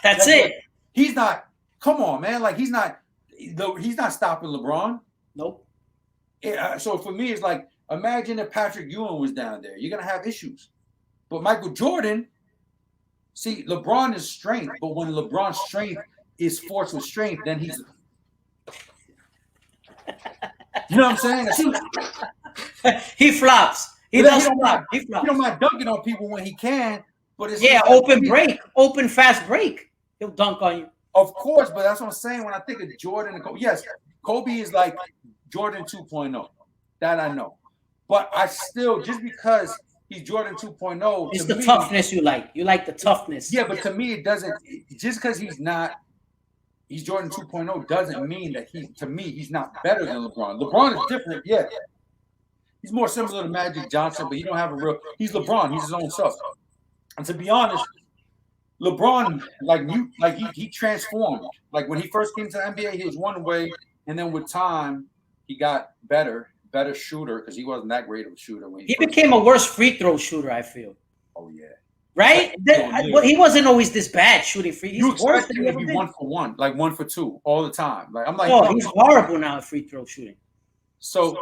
That's it. He's not. Come on, man. Like he's not stopping LeBron. Nope. So for me, it's like imagine if Patrick Ewing was down there. You're gonna have issues. But Michael Jordan. See, LeBron is strength, but when LeBron's strength is forced with strength, then he's. You know what I'm saying? He flops. He does flop. He flops. He don't mind dunking on people when he can, but it's open fast break. He'll dunk on you. Of course, but that's what I'm saying when I think of Jordan and Kobe. Yes, Kobe is like Jordan 2.0. That I know. But I still, just because he's Jordan 2.0. It's the toughness you like. You like the toughness. Yeah, but to me, it doesn't. Just because he's Jordan 2.0 doesn't mean that he's not better than LeBron. LeBron is different. Yeah. He's more similar to Magic Johnson, but he don't have he's LeBron. He's his own self. And to be honest, LeBron, he transformed. Like when he first came to the NBA, he was one way. And then with time, he got better shooter because he wasn't that great of a shooter. When he became a worse free throw shooter, I feel. Oh, yeah. Right? He wasn't always this bad shooting free. He's worse than he be 1 for 1, like 1 for 2 all the time. Like I'm like, oh, he's horrible now at free throw shooting. So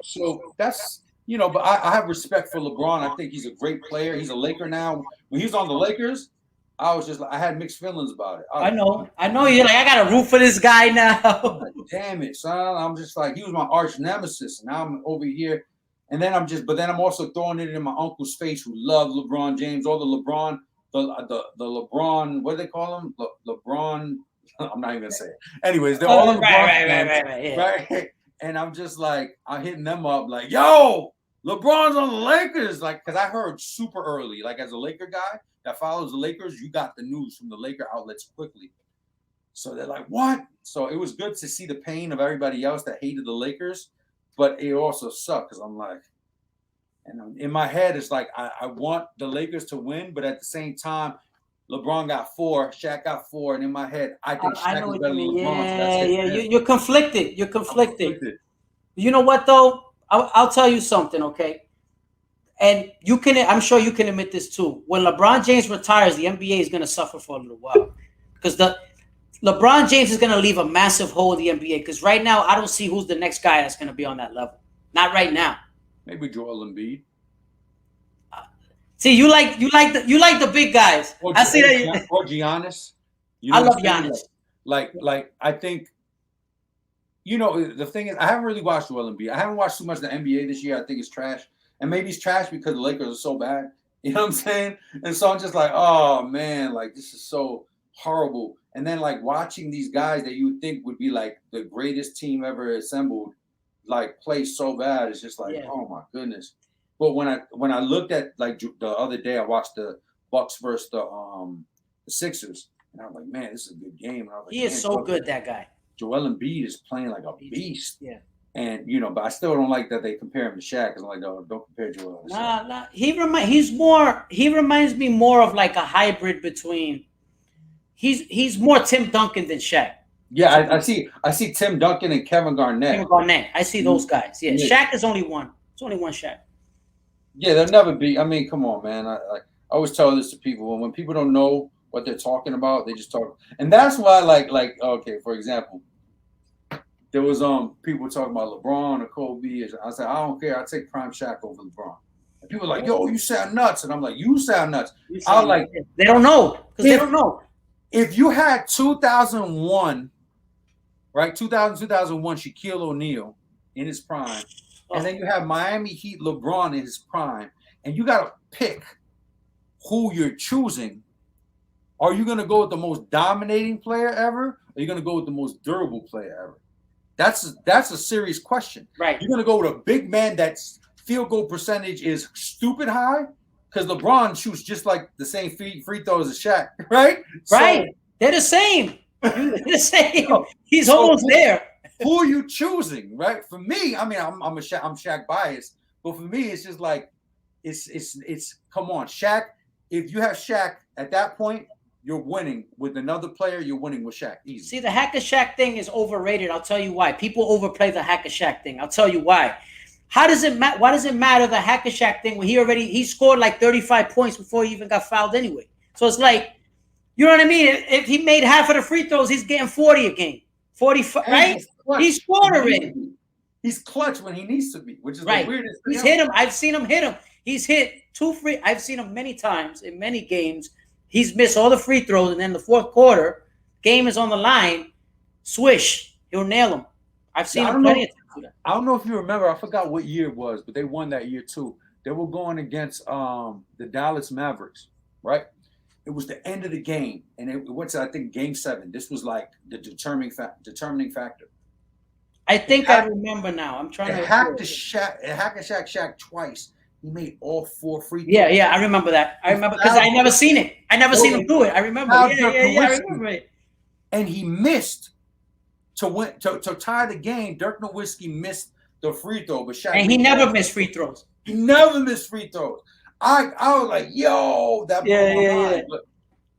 that's but I have respect for LeBron. I think he's a great player. He's a Laker now. When he was on the Lakers, I was just like, I had mixed feelings about it. I know. You're like, I got to root for this guy now. Damn it, son. I'm just like, he was my arch nemesis. And now I'm over here. And then I'm also throwing it in my uncle's face who loved LeBron James, all the LeBron, the LeBron, what do they call him? LeBron. I'm not even gonna say it. Anyways, they're all LeBron fans, right? And I'm just like, I'm hitting them up like, yo, LeBron's on the Lakers, like, because I heard super early, like as a Laker guy that follows the Lakers, you got the news from the Laker outlets quickly. So they're like, what? So it was good to see the pain of everybody else that hated the Lakers, but it also sucked because I'm like, and in my head, it's like I want the Lakers to win, but at the same time, LeBron got 4, Shaq got 4, and in my head, I think Shaq is better than LeBron. So that's it. You're conflicted. You're conflicted. You know what though? I'll tell you something, okay? And I'm sure you can admit this too. When LeBron James retires, the NBA is going to suffer for a little while because LeBron James is going to leave a massive hole in the NBA. Because right now, I don't see who's the next guy that's going to be on that level. Not right now. Maybe Joel Embiid. See, you like the big guys. I see that. Or Giannis. I love Giannis. Like I think. The thing is, I haven't really watched Joel Embiid. I haven't watched too much of the NBA this year. I think it's trash. And maybe it's trash because the Lakers are so bad. You know what I'm saying? And so I'm just like, oh, man, like this is so horrible. And then like watching these guys that you would think would be like the greatest team ever assembled, like play so bad. It's just like, oh, my goodness. But when I looked at like the other day, I watched the Bucks versus the Sixers. And I was like, man, this is a good game. And I was like, he is so good, that guy. Joel Embiid is playing like a beast. Yeah. And, but I still don't like that they compare him to Shaq. Because I'm like, no, don't compare Joel to Shaq. Nah. He reminds me more of like a hybrid between, he's more Tim Duncan than Shaq. Yeah, I see Tim Duncan and Kevin Garnett. I see those guys. Yeah. Shaq is only one. It's only one Shaq. Yeah, they'll never be. I mean, come on, man. I always tell this to people. When people don't know what they're talking about, they just talk. And that's why, okay, for example, there was people talking about LeBron or Kobe. I said, I don't care. I take prime Shaq over LeBron. And people are like, yo, you sound nuts. And I'm like, you sound nuts. I was like, they don't know. Because they don't know. If you had 2001, right? 2001 Shaquille O'Neal in his prime. And then you have Miami Heat LeBron in his prime, and you got to pick who you're choosing. Are you going to go with the most dominating player ever? Or are you going to go with the most durable player ever? That's a serious question. Right. You're going to go with a big man that's field goal percentage is stupid high because LeBron shoots just like the same free throws as Shaq, right? Right. So, they're the same. They're the same. He's almost there. Who are you choosing, right? For me, I mean, I'm Shaq biased, but for me, it's just like, it's come on, Shaq. If you have Shaq at that point, you're winning with another player. You're winning with Shaq. Easy. See, the hack of Shaq thing is overrated. I'll tell you why. People overplay the hack of Shaq thing. I'll tell you why. Why does it matter the hack of Shaq thing when he scored like 35 points before he even got fouled anyway? So it's like, you know what I mean? If he made half of the free throws, he's getting 40 a game. 45, right? He's scoring. He's clutch when he needs to be, which is right. The weirdest thing. He's hit him. I've seen him hit him. He's hit 2 free. I've seen him many times in many games. He's missed all the free throws, and then the fourth quarter, game is on the line. Swish, he'll nail him. I've seen him plenty of times do that. I don't know if you remember. I forgot what year it was, but they won that year too. They were going against the Dallas Mavericks, right? It was the end of the game, and it went to, I think, Game 7. This was like the determining factor. I think I remember now. I'm trying to hack the Shaq twice. He made all 4 free throws. Yeah, I remember that. I remember because I never seen it. I never seen him do it. I remember. Yeah, I remember it. And he missed to tie the game. Dirk Nowitzki missed the free throw, but Shaq. And he never missed free throws. He never missed free throws. I was like, yo, that blew my mind.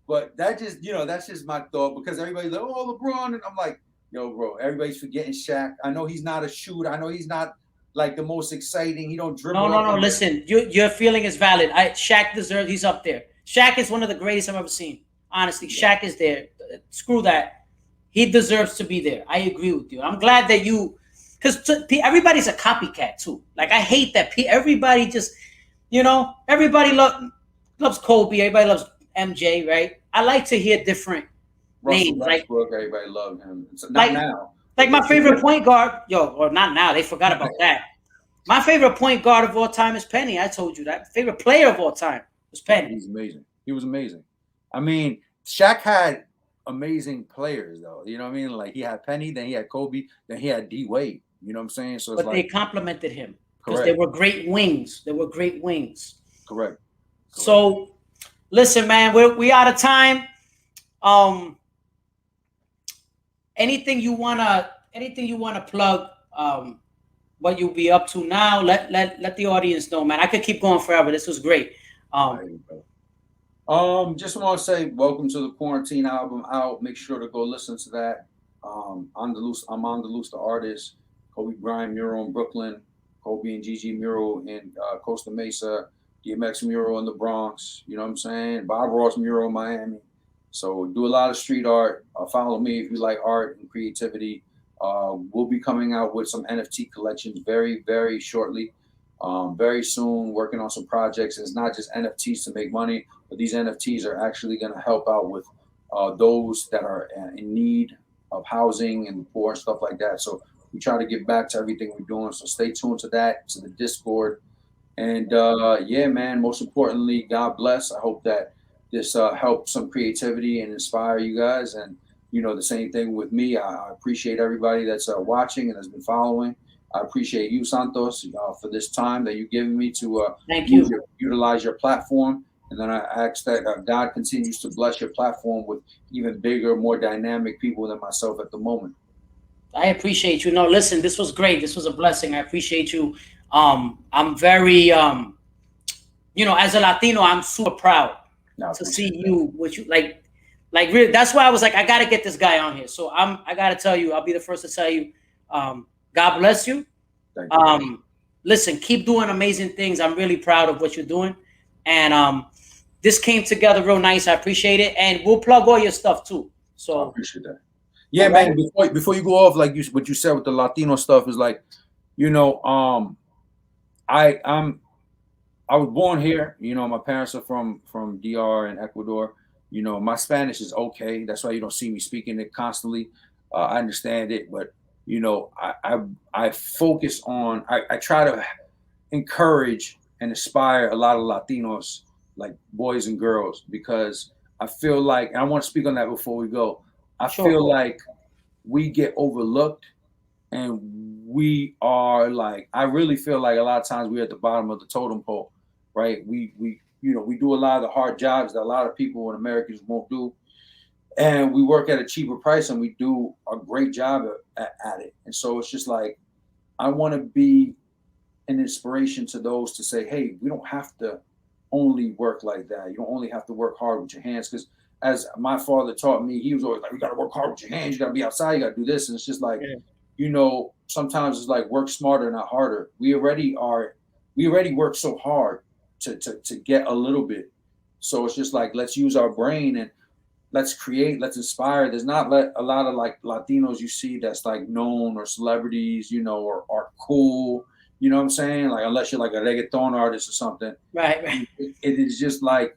But that just, that's just my thought because everybody's like, oh, LeBron. And I'm like, yo, bro, everybody's forgetting Shaq. I know he's not a shooter. I know he's not like the most exciting. He don't dribble. No. Listen, your feeling is valid. Shaq deserves. He's up there. Shaq is one of the greatest I've ever seen. Honestly, Shaq is there. Screw that. He deserves to be there. I agree with you. I'm glad that because everybody's a copycat too. Like I hate that. Everybody just, everybody loves Kobe. Everybody loves MJ, right? I like to hear different names. Westbrook, everybody loved him. Not now. Like my favorite point guard, or not now. They forgot about that. My favorite point guard of all time is Penny. I told you that. Favorite player of all time was Penny. He's amazing. He was amazing. I mean, Shaq had amazing players though. You know what I mean? Like he had Penny, then he had Kobe, then he had D Wade. You know what I'm saying? So it's But they like complimented him because they correct, were great wings. They were great wings. correct, correct. So listen, man, we out of time. Um, anything you wanna plug? What you'll be up to now? Let the audience know, man. I could keep going forever. This was great. All Um, right, bro. Just want to say welcome to the quarantine album out. Make sure to go listen to that. Andaluz the Artist, Kobe Bryant mural in Brooklyn, Kobe and Gigi mural in Costa Mesa, DMX mural in the Bronx. You know what I'm saying? Bob Ross mural in Miami. So do a lot of street art. Follow me if you like art and creativity. We'll be coming out with some NFT collections very, very shortly. Very soon, working on some projects. It's not just NFTs to make money, but these NFTs are actually going to help out with those that are in need of housing and poor and stuff like that. So we try to get back to everything we're doing. So stay tuned to that, to the Discord. And yeah, man, most importantly, God bless. I hope that this helped some creativity and inspire you guys. And, you know, the same thing with me. I appreciate everybody that's watching and has been following. I appreciate you, Santos, for this time that you've given me to Thank you. utilize your platform. And then I ask that God continues to bless your platform with even bigger, more dynamic people than myself at the moment. I appreciate you. No, listen, this was great. This was a blessing. I appreciate you. I'm very, as a Latino, I'm super proud No, I to appreciate see you. What you like really. That's why I was like, I gotta get this guy on here. So I gotta tell you, I'll be the first to tell you, God bless you. that. Thank you. Listen, keep doing amazing things. I'm really proud of what you're doing, and this came together real nice. I appreciate it, and we'll plug all your stuff too. I So, appreciate that. Yeah, all right. man. Before you go off, like what you said with the Latino stuff is like, you know, I I'm I was born here. You know, my parents are from DR and Ecuador. You know, my Spanish is okay. That's why you don't see me speaking it constantly. I understand it, but you know, I focus on. I try to encourage and inspire a lot of Latinos, like boys and girls, because I feel like, and I want to speak on that before we go. I Sure. feel like we get overlooked and we are like, I really feel like a lot of times we're at the bottom of the totem pole, right? We do a lot of the hard jobs that a lot of people in Americans won't do, and we work at a cheaper price and we do a great job at it. And so it's just like I want to be an inspiration to those to say, hey, we don't have to only work like that. You don't only have to work hard with your hands. Because as my father taught me, he was always like, you got to work hard with your hands. You got to be outside. You got to do this. And it's just like, Yeah. sometimes it's like work smarter, not harder. We already work so hard to get a little bit. So it's just like, let's use our brain and let's create, let's inspire. There's not a lot of like Latinos you see that's like known or celebrities, or are cool. You know what I'm saying? Like unless you're like a reggaeton artist or something, Right. Right. it is just like,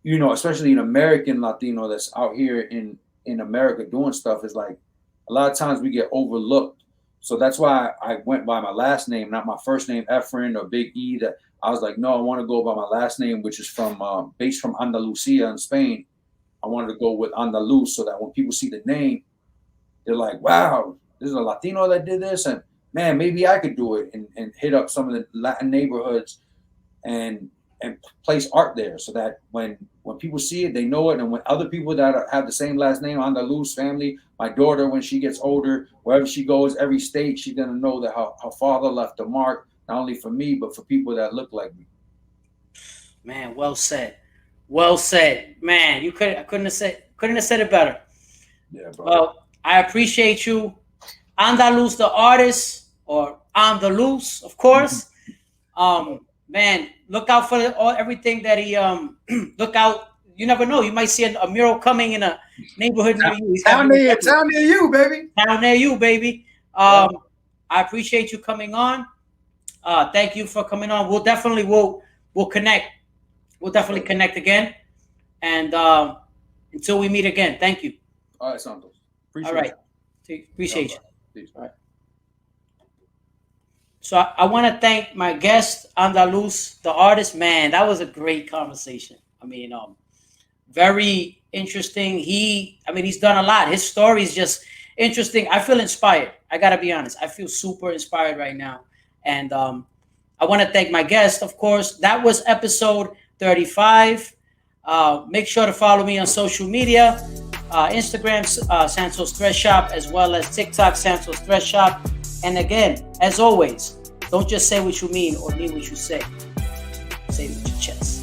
especially an American Latino that's out here in America doing stuff is like a lot of times we get overlooked. So that's why I went by my last name, not my first name, Efren or Big E. That I was like, no, I want to go by my last name, which is based from Andalusia in Spain. I wanted to go with Andaluz so that when people see the name, they're like, wow, this is a Latino that did this. And man, maybe I could do it and hit up some of the Latin neighborhoods and place art there so that when people see it, they know it. And when other people that have the same last name, Andaluz family, my daughter, when she gets older, wherever she goes, every state, she's going to know that her father left a mark, not only for me, but for people that look like me. Man, well said. Well said. Man, I couldn't have said it better. Yeah, bro. Well, I appreciate you. Andaluz the Artist, or Andaluz, of course. Man, look out for everything that he look out. You never know. You might see a mural coming in a neighborhood near you. He's got Town near you, baby. Town near you, baby. I appreciate you coming on. Thank you for coming on. We'll connect. We'll definitely connect again. And until we meet again, thank you. All right, Santos. Appreciate All right. it. Appreciate you. Peace. All right. So I want to thank my guest, Andaluz the Artist. Man, that was a great conversation. I mean, very interesting. He's done a lot. His story is just interesting. I feel inspired. I gotta be honest. I feel super inspired right now. And I want to thank my guest, of course. That was episode 35. Make sure to follow me on social media, Instagram, Santos Thread Shop, as well as TikTok, Santos Thread Shop. And again, as always, don't just say what you mean or mean what you say. Say it with your chest.